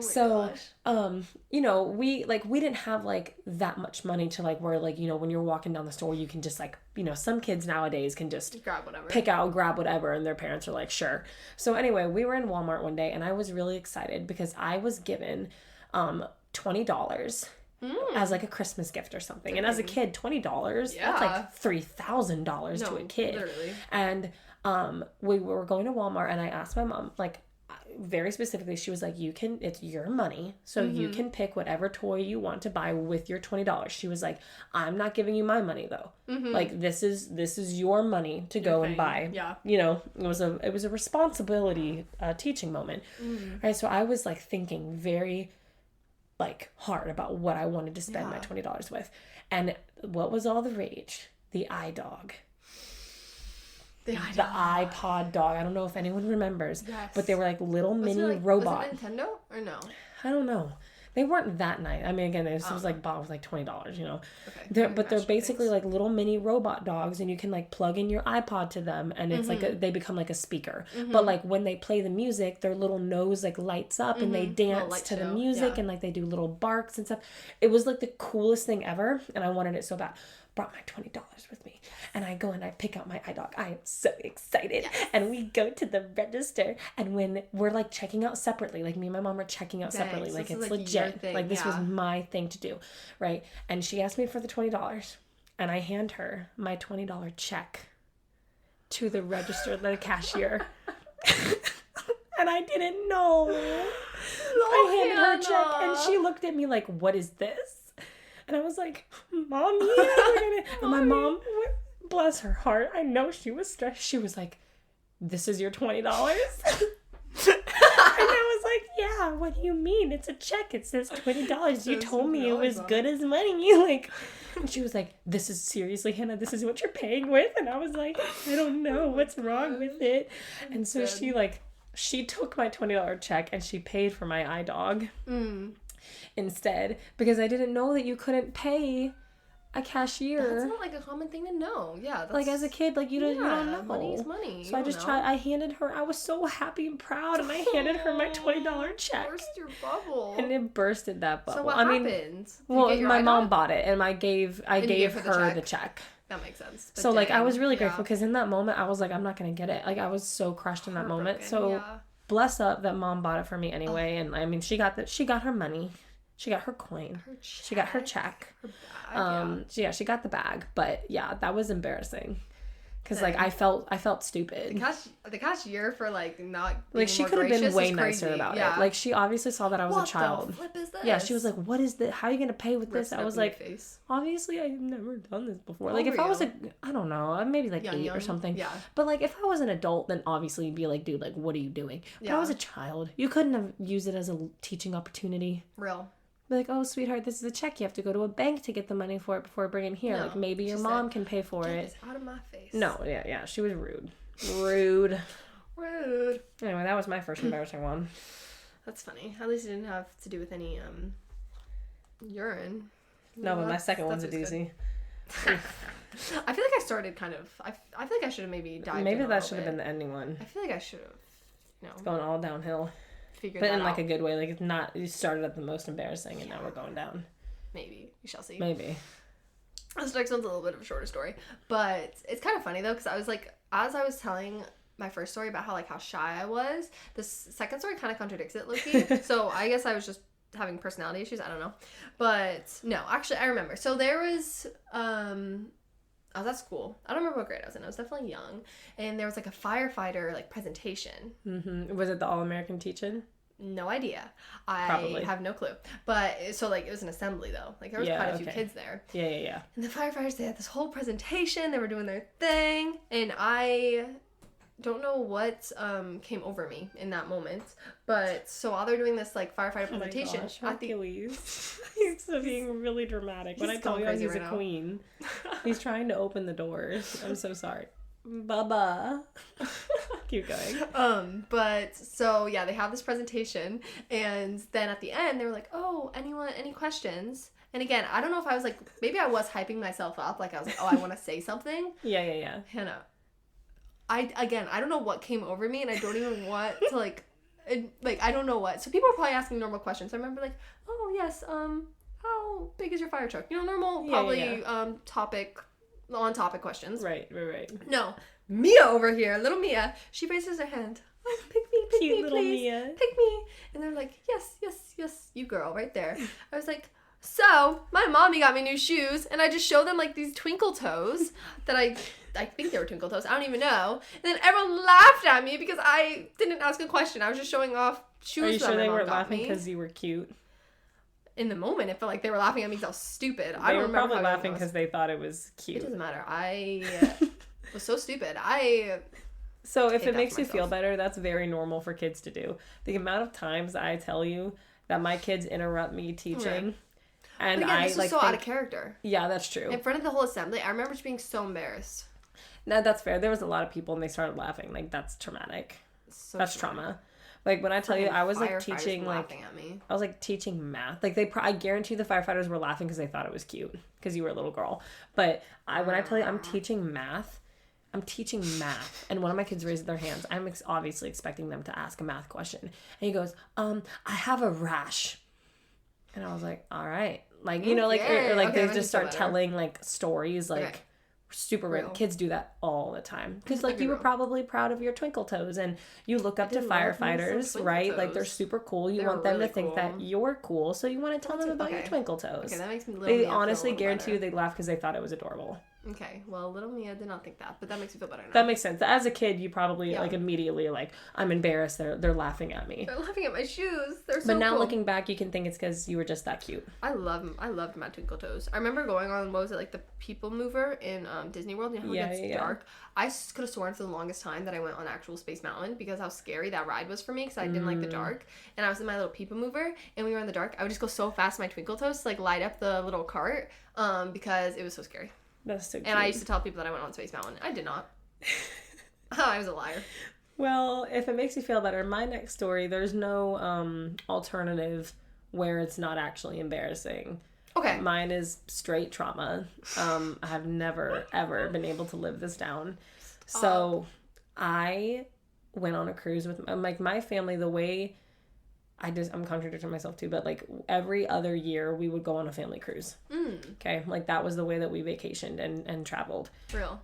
didn't have like that much money to like where like when you're walking down the store you can just like some kids nowadays can just grab whatever, grab whatever, and their parents are like sure. So anyway, we were in Walmart one day and I was really excited because I was given $20 as like a Christmas gift or something. And as a kid, $20 that's like $3,000 to a kid. Literally. And we were going to Walmart and I asked my mom like very specifically, she was like, it's your money, so you can pick whatever toy you want to buy with your $20. She was like, I'm not giving you my money though. Like this is your money to go and buy. It was a responsibility teaching moment. Right, so I was like thinking very like hard about what I wanted to spend my $20 with, and what was all the rage? The iDog. The iPod dog. I don't know if anyone remembers, but they were like little mini robots. Was it Nintendo or no? I don't know. They weren't that nice. I mean, again, this was like bought with like $20, you know. Okay. They're basically like little mini robot dogs, and you can like plug in your iPod to them, and it's like they become like a speaker. But like when they play the music, their little nose like lights up, and they dance to the music, and like they do little barks and stuff. It was like the coolest thing ever, and I wanted it so bad. Brought my $20 with me, and I go and I pick out my iDog. I am so excited. Yes. And we go to the register, and when we're like checking out separately, like me and my mom are checking out separately, so like it's like legit, like this was my thing to do, right? And she asked me for the $20, and I hand her my $20 check to the register, the cashier. And I didn't know. I handed her a check, and she looked at me like, "What is this?" And I was like, Mommy. And my mom, bless her heart, I know she was stressed. She was like, "This is your $20? And I was like, "Yeah, what do you mean? It's a check. It says $20. You told me it was good as money." Like, and she was like, "This is seriously, Hannah, this is what you're paying with?" And I was like, "I don't know what's wrong with it." And so she took my $20 check and she paid for my iDog. Instead, because I didn't know that you couldn't pay a cashier. That's not like a common thing to know. Yeah, that's... like as a kid, like you don't know. Money is money. So I just tried. I handed her. I was so happy and proud, and I handed her my $20 check. Burst your bubble. And it bursted that bubble. So what happened? Well, my mom bought it, and I gave her the check. That makes sense. But so like I was really grateful, because in that moment I was like, I'm not gonna get it. Like I was so crushed in that moment. So bless up that mom bought it for me anyway. And I mean, she got her money. She got her coin. She got her check. Her bag, she got the bag. But yeah, that was embarrassing. Because like I felt stupid. The cashier for like not being like she could have been way nicer about it. Like she obviously saw that I was a child. What the flip is this? Yeah, she was like, "What is this? How are you gonna pay with this?" I was like, "Obviously, I've never done this before." Like if I was I don't know, maybe like young, 8 or something. Yeah. But like if I was an adult, then obviously you'd be like, "Dude, like what are you doing?" But I was a child. You couldn't have used it as a teaching opportunity. Real. Be like, "Oh, sweetheart, this is a check. You have to go to a bank to get the money for it before bringing it here. No, like maybe your mom can pay for it." Get this out of my face. No, yeah, she was rude. Rude. Anyway, that was my first embarrassing one. That's funny. At least it didn't have to do with any urine. No, but my second one's a doozy. I feel like I started kind of. I feel like I should have maybe dived. Maybe that should have been the ending one. I feel like I should have. It's going all downhill. But in like a good way, like it's not. You started at the most embarrassing, and now we're going down. Maybe we shall see. Maybe. This next one's a little bit of a shorter story, but it's kind of funny though, because I was like, as I was telling my first story about how shy I was, this second story kind of contradicts it, low-key. So I guess I was just having personality issues. I don't know, but no, actually I remember. So there was I was at school. I don't remember what grade I was in. I was definitely young. And there was like a firefighter like presentation. Mm-hmm. Was it the All-American Teach-In? No idea. I have no clue. But so like it was an assembly though. Like there was quite a few kids there. Yeah. And the firefighters, they had this whole presentation. They were doing their thing. And I don't know what came over me in that moment. But so while they're doing this like firefighter presentation, my gosh, Hercules. He's being really dramatic. When I told you he's a queen. He's trying to open the doors. I'm so sorry. Bubba. Keep going. But so yeah, they have this presentation, and then at the end they were like, "Oh, any questions?" And again, I don't know if I was like, maybe I was hyping myself up, like I was like, "Oh, I want to say something." Yeah. Hannah, I don't know what came over me, and I don't even want to like I don't know what. So people were probably asking normal questions. I remember like, "Oh yes, how big is your fire truck?" Normal, probably on topic questions. Right. No, Mia over here, little Mia, she raises her hand. "Oh, pick me, Cute little please. Mia. Pick me." And they're like, yes, you girl, right there. I was like, so, my mommy got me new shoes, and I just showed them, like, these twinkle toes that I think they were twinkle toes. I don't even know. And then everyone laughed at me because I didn't ask a question. I was just showing off shoes. Are you sure they weren't laughing because you were cute? In the moment, it felt like they were laughing at me because I was stupid. They were probably laughing because they thought it was cute. It doesn't matter. I was so stupid. So if it makes you feel better, that's very normal for kids to do. The amount of times I tell you that my kids interrupt me teaching, and again, this was so out of character. Yeah, that's true. In front of the whole assembly, I remember just being so embarrassed. No, that's fair. There was a lot of people, and they started laughing. Like, that's traumatic. That's trauma. Like when I tell you, I was like Firefighters teaching were like laughing at me. I was like teaching math. Like I guarantee the firefighters were laughing because they thought it was cute because you were a little girl. But when I tell you I'm teaching math, and one of my kids raised their hands. I'm obviously expecting them to ask a math question, and he goes, I have a rash, and I was like, all right, like you know, like or like they just start telling like stories like. Super real. Kids do that all the time because like you were probably proud of your twinkle toes and you look up to firefighters, right? Like they're super cool. You want them to think that you're cool, so you want to tell them about your twinkle toes. Okay, that makes me they honestly guarantee you they laugh because they thought it was adorable. Okay, well, little Mia did not think that, but that makes me feel better now. That makes sense. As a kid, you probably like immediately like, I'm embarrassed. They're laughing at me. They're laughing at my shoes. They're so But now cool. looking back, you can think it's because you were just that cute. I loved my twinkle toes. I remember going on, what was it, like the People Mover in Disney World. You know how it gets dark? I could have sworn for the longest time that I went on actual Space Mountain because how scary that ride was for me because I didn't like the dark. And I was in my little People Mover and we were in the dark. I would just go so fast with my twinkle toes to like light up the little cart because it was so scary. That's so cute. And I used to tell people that I went on Space Mountain. I did not. I was a liar. Well, if it makes you feel better, my next story, there's no alternative where it's not actually embarrassing. Okay. Mine is straight trauma. I have never, ever been able to live this down. So I went on a cruise with like my family. The way I'm contradicting myself too, but like every other year we would go on a family cruise. Okay. Like that was the way that we vacationed and traveled. Real.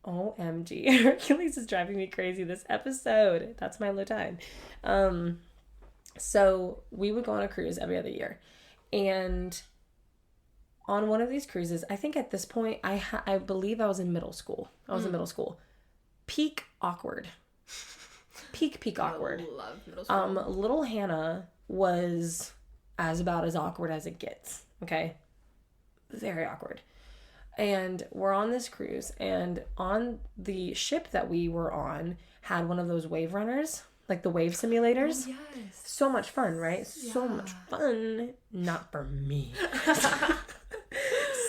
OMG. Hercules is driving me crazy this episode. That's my low tide. So we would go on a cruise every other year. And on one of these cruises, I think at this point, I believe I was in middle school. I was in middle school. Peak awkward. Peak awkward. I love middle school. Little Hannah was about as awkward as it gets. Okay? Very awkward. And we're on this cruise, and on the ship that we were on had one of those wave runners, like the wave simulators. Oh, yes. So much fun, right? Yeah. So much fun. Not for me.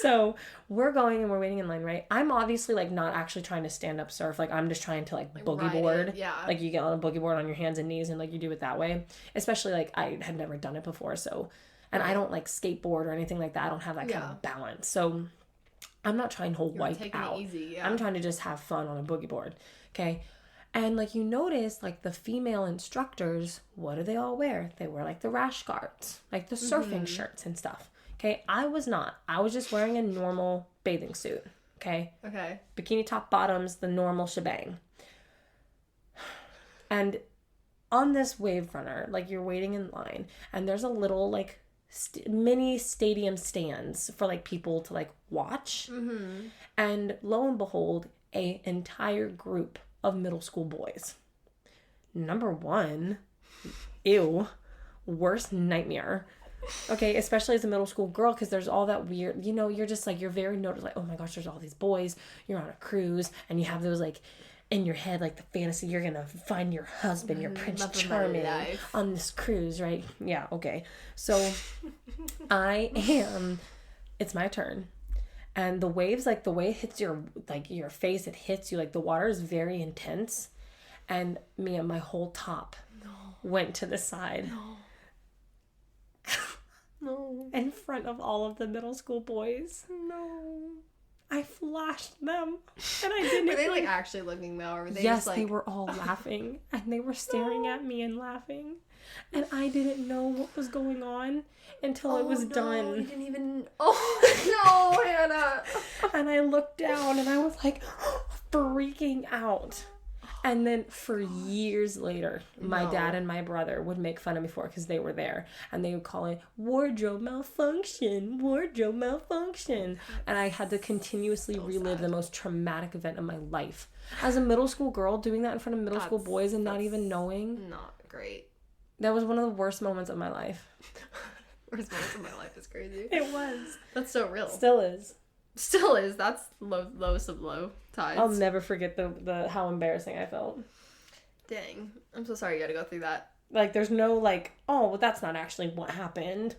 So we're going and we're waiting in line, right? I'm obviously like not actually trying to stand up surf. Like I'm just trying to like boogie board. Yeah. Like you get on a boogie board on your hands and knees and like you do it that way. Especially like I had never done it before. So, and I don't like skateboard or anything like that. I don't have that kind of balance. So I'm not trying to wipe out. It easy, I'm trying to just have fun on a boogie board. Okay. And like you notice like the female instructors, what do they all wear? They wear like the rash guards, like the surfing shirts and stuff. Okay, I was not. I was just wearing a normal bathing suit. Okay? Okay. Bikini top, bottoms, the normal shebang. And on this wave runner, like you're waiting in line, and there's a little like mini stadium stands for like people to like watch. And lo and behold, an entire group of middle school boys. Number one, ew, worst nightmare. Okay, especially as a middle school girl, because there's all that weird, you know, you're just like, you're very noticed, like, oh my gosh, there's all these boys, you're on a cruise, and you have those, like, in your head, like, the fantasy, you're gonna find your husband, your Prince Charming on this cruise, right? Yeah, okay. So, it's my turn, and the waves, like, the way it hits your face, it hits you, like, the water is very intense, and my whole top went to the side. No. In front of all of the middle school boys. No. I flashed them. And I didn't. Were they like actually looking though? Or were they yes, just, like... they were all laughing. And they were staring at me and laughing. And I didn't know what was going on until it was done. You didn't even... Oh, no, Hannah. And I looked down and I was like freaking out. And then for years later, my dad and my brother would make fun of me for it because they were there. And they would call it wardrobe malfunction. And I had to continuously relive the most traumatic event of my life. As a middle school girl, doing that in front of middle school boys and not even knowing. Not great. That was one of the worst moments of my life. Worst moments of my life is crazy. It was. That's so real. Still is. Still is. That's lowest of low tides. I'll never forget the how embarrassing I felt. Dang. I'm so sorry you had to go through that. Like, there's no, like, oh, well, that's not actually what happened.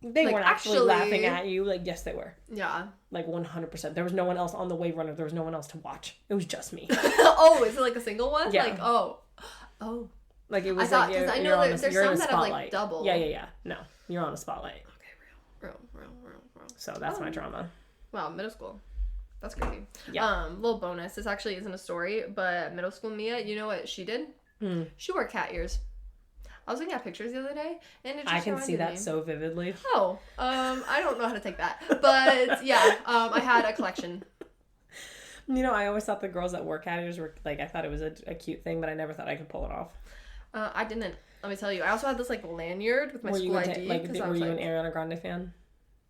They weren't actually laughing at you. Like, yes, they were. Yeah. Like, 100%. There was no one else on the wave runner. There was no one else to watch. It was just me. Oh, is it like a single one? Yeah. Like, oh. Oh. Like it was I like know there's some that have like double. Yeah. No, you're on a spotlight. Okay, real. So that's my drama. Wow, middle school. That's crazy. Yeah. Little bonus. This actually isn't a story, but middle school Mia, you know what she did? She wore cat ears. I was looking at pictures the other day, and it just I can see that me. so vividly. Oh, I don't know how to take that, but yeah, I had a collection. You know, I always thought the girls that wore cat ears were like, I thought it was a cute thing, but I never thought I could pull it off. I didn't. Let me tell you. I also had this like lanyard with my school ID. Were you an Ariana Grande fan?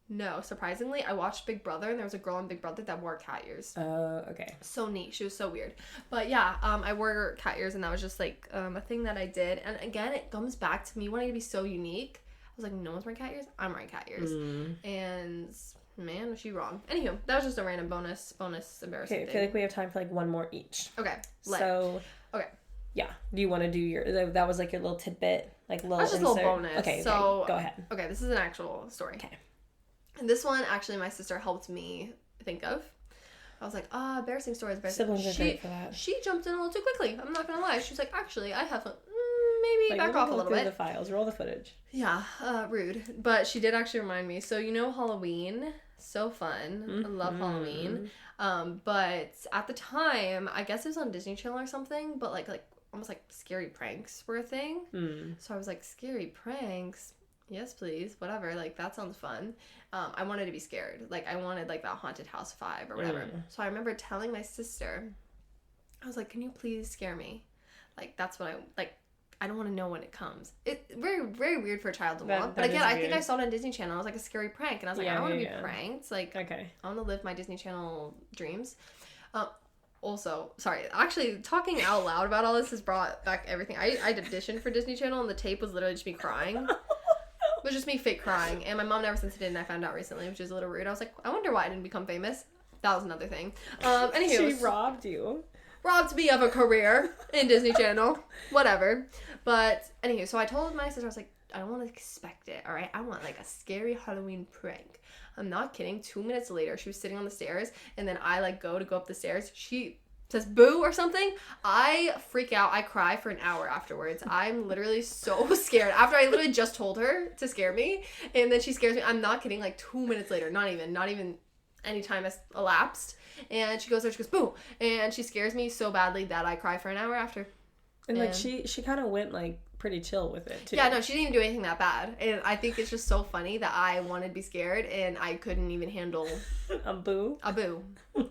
No, surprisingly, I watched Big Brother, and there was a girl in Big Brother that wore cat ears. Oh, okay. So neat. She was so weird. But yeah, I wore cat ears, and that was just like a thing that I did. And again, it comes back to me wanting to be so unique. I was like, no one's wearing cat ears. I'm wearing cat ears. And man, was she wrong. Anywho, that was just a random bonus embarrassing thing. I feel like we have time for like one more each. Okay. Okay. Yeah. Do you want to do your... That was like your little tidbit? Like little That's just a little bonus. Okay, so go ahead. Okay, this is an actual story. Okay. And this one, actually, my sister helped me think of. I was like, embarrassing stories. Siblings are great for that. She jumped in a little too quickly. I'm not going to lie. She was like, actually, I have maybe back off a little bit. The files. Roll the footage. Yeah, rude. But she did actually remind me. So, you know Halloween? So fun. I love Halloween. But at the time, I guess it was on Disney Channel or something, but like almost like scary pranks were a thing. So I was like, scary pranks? Yes, please. Whatever. Like, that sounds fun. I wanted to be scared. Like, I wanted like that haunted house vibe or whatever. So I remember telling my sister, I was like, can you please scare me? Like, that's what I don't want to know when it comes. It's very, very weird for a child to want. But again, I think I saw it on Disney Channel. It was like a scary prank. And I was like, I don't want to be pranked. Like, okay. I want to live my Disney Channel dreams. Also, sorry, actually, talking out loud about all this has brought back everything. I auditioned for Disney Channel, and the tape was literally just me crying. It was just me fake crying. And my mom never sent it in, and I found out recently, which is a little rude. I was like, I wonder why I didn't become famous. That was another thing. Anywho. She robbed you. Robbed me of a career in Disney Channel. Whatever. But anywho, so I told my sister, I was like, I don't want to expect it, all right? I want like a scary Halloween prank. I'm not kidding. 2 minutes later, she was sitting on the stairs, and then I like go up the stairs. She says boo or something. I freak out. I cry for an hour afterwards. I'm literally so scared. After I literally just told her to scare me, and then she scares me. I'm not kidding. Like 2 minutes later, not even any time has elapsed. And she goes there, she goes, boo. And she scares me so badly that I cry for an hour after. And like she kind of went like pretty chill with it too. Yeah, no, she didn't even do anything that bad. And I think it's just so funny that I wanted to be scared and I couldn't even handle a boo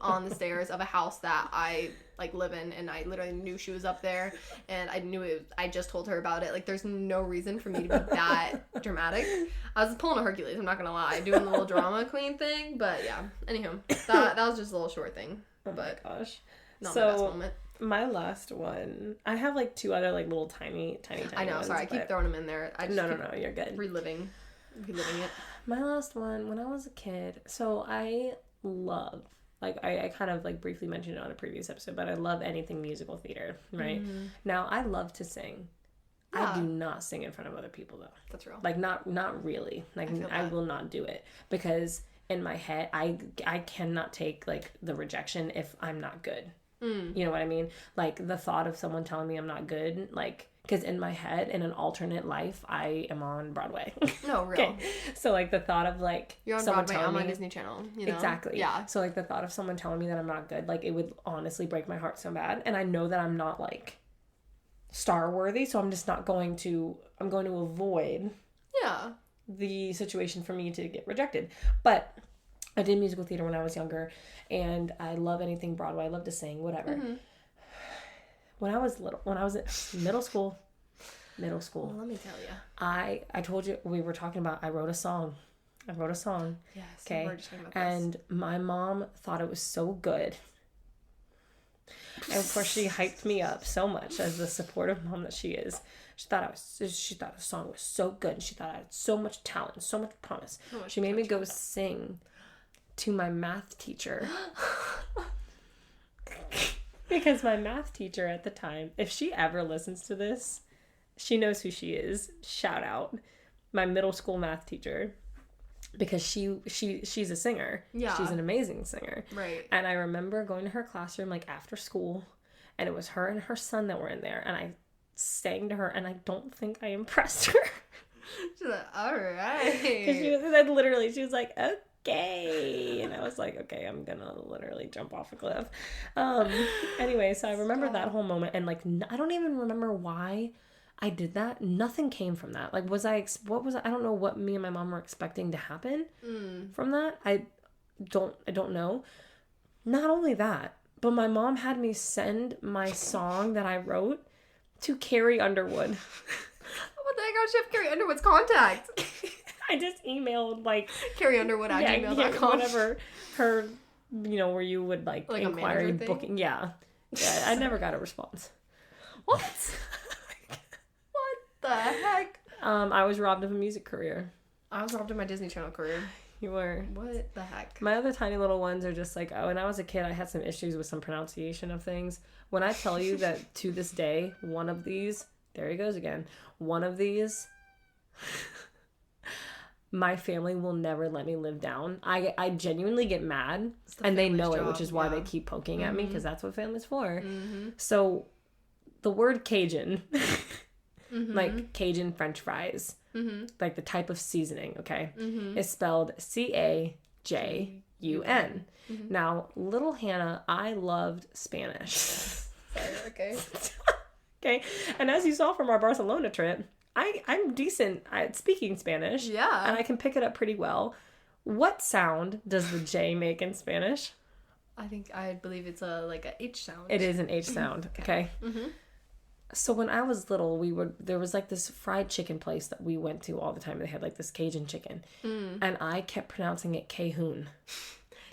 on the stairs of a house that I like live in, and I literally knew she was up there, and I knew it. I just told her about it. Like, there's no reason for me to be that dramatic. I was pulling a Hercules, I'm not gonna lie, doing the little drama queen thing. But yeah, anywho, that was just a little short thing. But oh my gosh, not my best moment. My last one, I have like two other like little tiny I know, ones, sorry, I keep throwing them in there. I just no, you're good. Reliving it. My last one, when I was a kid, so I love, like I kind of like briefly mentioned it on a previous episode, but I love anything musical theater, right? Now, I love to sing. Yeah. I do not sing in front of other people though. That's real. Like not really. Like I will not do it because in my head I cannot take like the rejection if I'm not good. You know what I mean? Like the thought of someone telling me I'm not good, like, because in my head, in an alternate life, I am on Broadway. No, real. Okay. So like the thought of like you're on Broadway, I'm on Disney Channel. You know? Exactly. Yeah. So like the thought of someone telling me that I'm not good, like it would honestly break my heart so bad. And I know that I'm not like star worthy, so I'm just not going to. I'm going to avoid. Yeah. The situation for me to get rejected, but I did musical theater when I was younger, and I love anything Broadway. I love to sing, whatever. When I was in middle school. Well, let me tell you. I told you we were talking about. I wrote a song. Yes. Okay. We're just talking about and my mom thought it was so good. And of course, she hyped me up so much as the supportive mom that she is. She thought the song was so good. She thought I had so much talent, so much promise. She made me go sing to my math teacher. Because my math teacher at the time, if she ever listens to this, she knows who she is. Shout out. My middle school math teacher. Because she's a singer. Yeah. She's an amazing singer. Right. And I remember going to her classroom like after school, and it was her and her son that were in there, and sang to her, and I don't think I impressed her. She's like, all right. She was like, okay. And I was like, okay, I'm gonna literally jump off a cliff. Anyway, so I remember that whole moment, and like, I don't even remember why I did that. Nothing came from that. Like, I don't know what me and my mom were expecting to happen from that. I don't know. Not only that, but my mom had me send my song that I wrote to Carrie Underwood. What the heck? How'd she have Carrie Underwood's contact? I just emailed like carrieunderwood@gmail.com. Whatever her, where you would like inquiry booking. Yeah, I never got a response. What? What the heck? I was robbed of a music career. I was robbed of my Disney Channel career. You were. What the heck? My other tiny little ones are just like, when I was a kid, I had some issues with some pronunciation of things. When I tell you that to this day, one of these, there he goes again, one of these, my family will never let me live down. I genuinely get mad, and they know it, which is why they keep poking at me, because that's what family's for. So the word Cajun, like Cajun French fries, like the type of seasoning, okay, is spelled Cajun. Now, little Hannah, I loved Spanish. Sorry, okay. Okay, and as you saw from our Barcelona trip, I'm decent at speaking Spanish. Yeah. And I can pick it up pretty well. What sound does the J make in Spanish? I believe it's a H sound. It is an H sound, okay? So when I was little, there was like this fried chicken place that we went to all the time. They had like this Cajun chicken. And I kept pronouncing it Cahoon.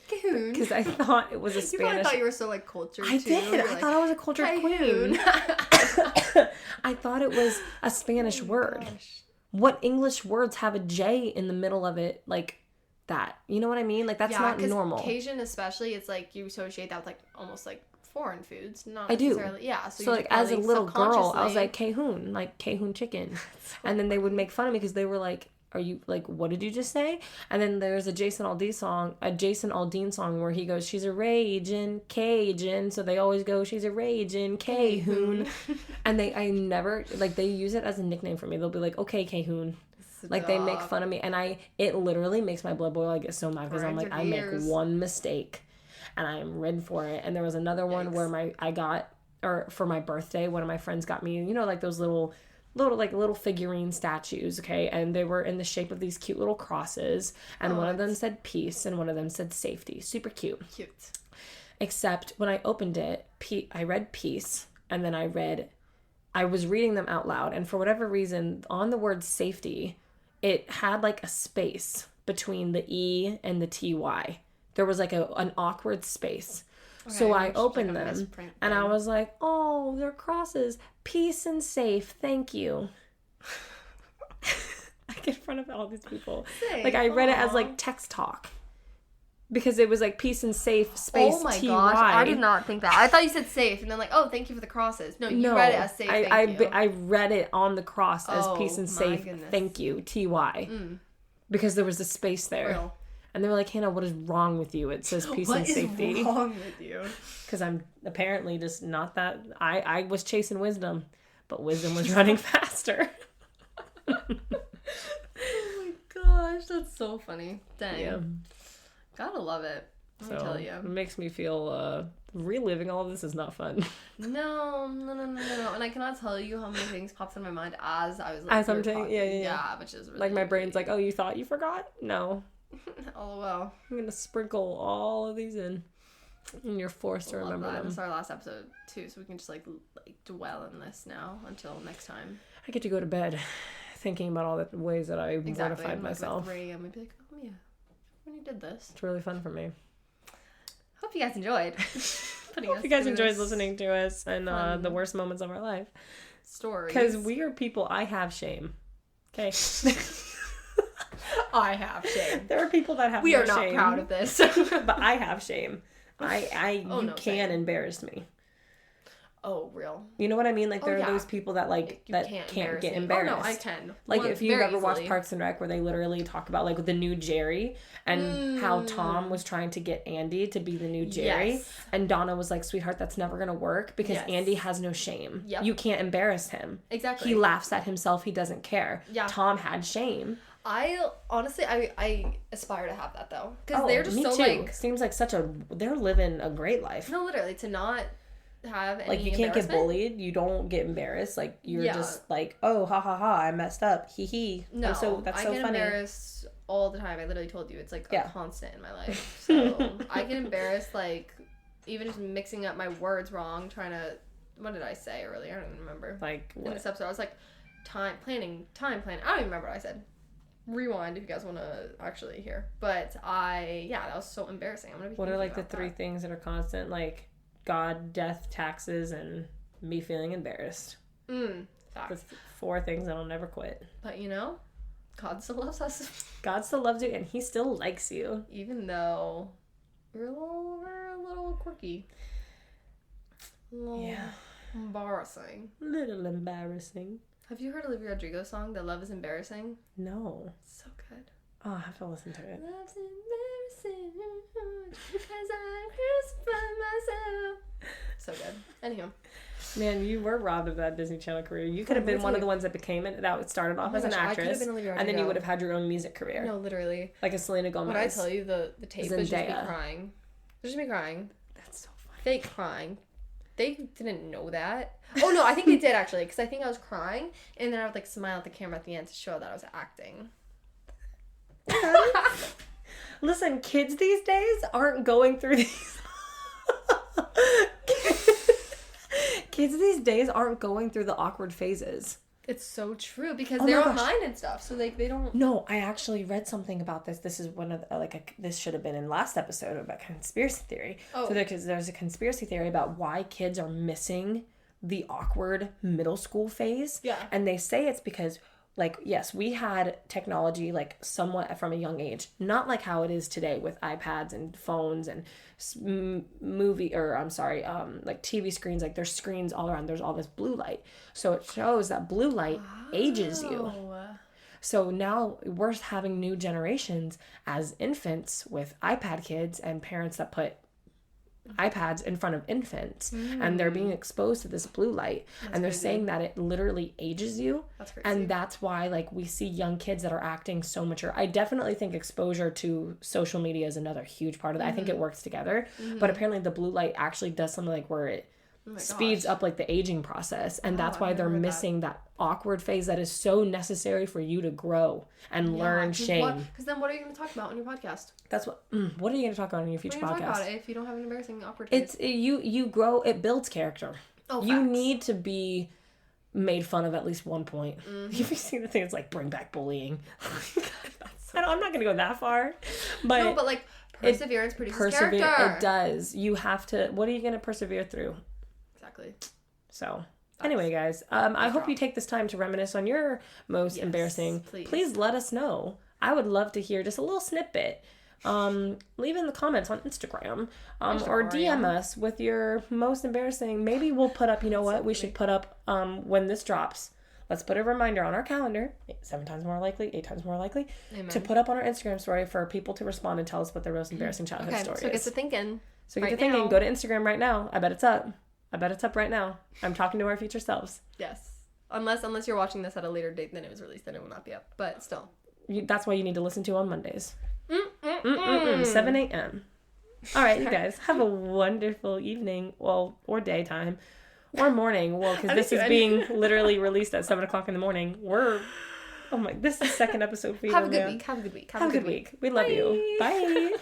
Cahoon. Because I thought it was a Spanish. I thought you were so like cultured I too. did. I thought I was a cultured queen. I thought it was a Spanish word. Gosh. What English words have a J in the middle of it like that? You know what I mean? Like, that's not normal. Cajun especially, it's like you associate that with like almost like foreign foods. Not I do. necessarily. Yeah. So like as a little girl, I was like Cahoon, like Cahoon chicken. And then they would make fun of me because they were like, are you like, what did you just say? And then there's a Jason Aldean song where he goes, she's a ragin' Cajun. So they always go, she's a ragin' Cahoon. And I never, like, they use it as a nickname for me. They'll be like, okay, Cahoon. Like, they make fun of me. And it literally makes my blood boil. I get so mad because I'm like, I make one mistake and I am red for it. And there was another one where for my birthday, one of my friends got me, like those little figurine statues, okay, and they were in the shape of these cute little crosses, and one of them said peace and one of them said safety. Super cute. Except when I opened it, I read peace, and then I was reading them out loud, and for whatever reason, on the word safety, it had like a space between the E and the TY. There was like an awkward space. Okay, so I opened them, and I was like, oh, they're crosses. Peace and safe. Thank you. Like, in front of all these people. Safe. Like, I read it as, like, text talk. Because it was, like, peace and safe, space, oh my TY. Gosh, I did not think that. I thought you said safe, and then, like, oh, thank you for the crosses. No, you read it as safe, thank you. I read it on the cross as peace and safe, thank you, TY. Because there was a space there. Real. And they were like, Hannah, what is wrong with you? It says peace and safety. What is wrong with you? Because I'm apparently just not that... I was chasing wisdom, but wisdom was running faster. Oh my gosh, that's so funny. Dang. Yeah. Gotta love it. Let me tell you. It makes me feel... reliving all of this is not fun. No. And I cannot tell you how many things popped in my mind as I was like... As I'm saying, yeah. Which is really... Like, my brain's like, oh, you thought you forgot? No. Oh well. I'm gonna sprinkle all of these in, and you're forced to remember them. This is our last episode too, so we can just like dwell in this now until next time. I get to go to bed thinking about all the ways that I mortified myself. At 3 a.m. we'd be like, oh yeah, when you did this. It's really fun for me. Hope you guys enjoyed. Hope you guys enjoyed listening to us and the worst moments of our life. Stories. Because we are people. I have shame. Okay. I have shame. There are people that have we no are not shame, proud of this. but I have shame. You can embarrass me. Oh, real. You know what I mean? Like, there are those people that, like, you that can't get embarrassed. Oh, no, I can. Like, if you've ever watched Parks and Rec, where they literally talk about, like, the new Jerry, and how Tom was trying to get Andy to be the new Jerry, and Donna was like, sweetheart, that's never gonna work, because Andy has no shame. Yep. You can't embarrass him. Exactly. He laughs at himself. He doesn't care. Yeah. Tom had shame. I honestly aspire to have that, though, because they're just so, like... Seems like they're living a great life. No, literally, to not... have any like, you can't get bullied, you don't get embarrassed, like, you're just like, oh, ha ha ha, I messed up, hee hee. No, that's so funny. I get embarrassed all the time. I literally told you, it's like a constant in my life. So I get embarrassed, like, even just mixing up my words wrong, trying to, what did I say earlier? I don't even remember. Like, what? In this episode I was like, time planning, I don't even remember what I said. Rewind if you guys want to actually hear. But that was so embarrassing. I'm gonna be what are, like, the three things that are constant? Like, God, death, taxes, and me feeling embarrassed. That's 4 things that'll never quit. But, you know, God still loves us. God still loves you, and he still likes you. Even though we're a little quirky. Embarrassing. Little embarrassing. Have you heard Olivia Rodrigo's song, The Love is Embarrassing? No. It's so good. Oh, I have to listen to it. Love's embarrassing because I crucify myself. So good. Anywho. Man, you were robbed of that Disney Channel career. You could have been one of the ones that became it, that started off as an actress, and then you would have had your own music career. No, literally. Like a Selena Gomez. When I tell you the tape was just me crying. Just me crying. That's so funny. Fake crying. They didn't know that. Oh, no, I think they did, actually, because I think I was crying, and then I would, like, smile at the camera at the end to show that I was acting. Listen, kids these days aren't going through these... Kids these days aren't going through the awkward phases. It's so true, because they're online and stuff, so like they don't... No, I actually read something about this. This is one of this should have been in last episode about conspiracy theory. Oh. So there's a conspiracy theory about why kids are missing the awkward middle school phase. Yeah. And they say it's because, like, yes, we had technology, like, somewhat from a young age. Not like how it is today with iPads and phones and like TV screens. Like, there's screens all around. There's all this blue light. So it shows that blue light ages you. So now we're having new generations as infants with iPad kids and parents that put iPads in front of infants and they're being exposed to this blue light. That's and they're crazy. Saying that it literally ages you. That's crazy. And that's why, like, we see young kids that are acting so mature. I definitely think exposure to social media is another huge part of that. I think it works together. But apparently the blue light actually does something like where it speeds up, like, the aging process, and that's why they're missing that awkward phase that is so necessary for you to grow and learn shame. Because then what are you going to talk about on your podcast? That's what are you going to talk about in your future podcast? Talk about it if you don't have an embarrassing awkward phase? You grow, it builds character. Oh, you need to be made fun of at least one point. You've seen the thing, it's like, bring back bullying. I'm not going to go that far, but no, but like perseverance produces character. It does. You have to. What are you going to persevere through? Exactly. So anyway, guys, I hope you take this time to reminisce on your most embarrassing. Please let us know. I would love to hear just a little snippet. Leave in the comments on Instagram, or DM us with your most embarrassing. Maybe we'll put up, you know what, we should put up, when this drops, let's put a reminder on our calendar, 7 times more likely, 8 times more likely, Amen. To put up on our Instagram story for people to respond and tell us what their most embarrassing childhood story is. So get to thinking. Go to Instagram right now. I bet it's up. right now. I'm talking to our future selves. Yes. Unless you're watching this at a later date than it was released, then it will not be up. But still. That's why you need to listen to on Mondays. 7 a.m. All right, you guys. Have a wonderful evening. Well, or daytime. Or morning. Well, because this is being literally released at 7 o'clock in the morning. This is the second episode for you. Have a good week. Have a good week. We love you. Bye.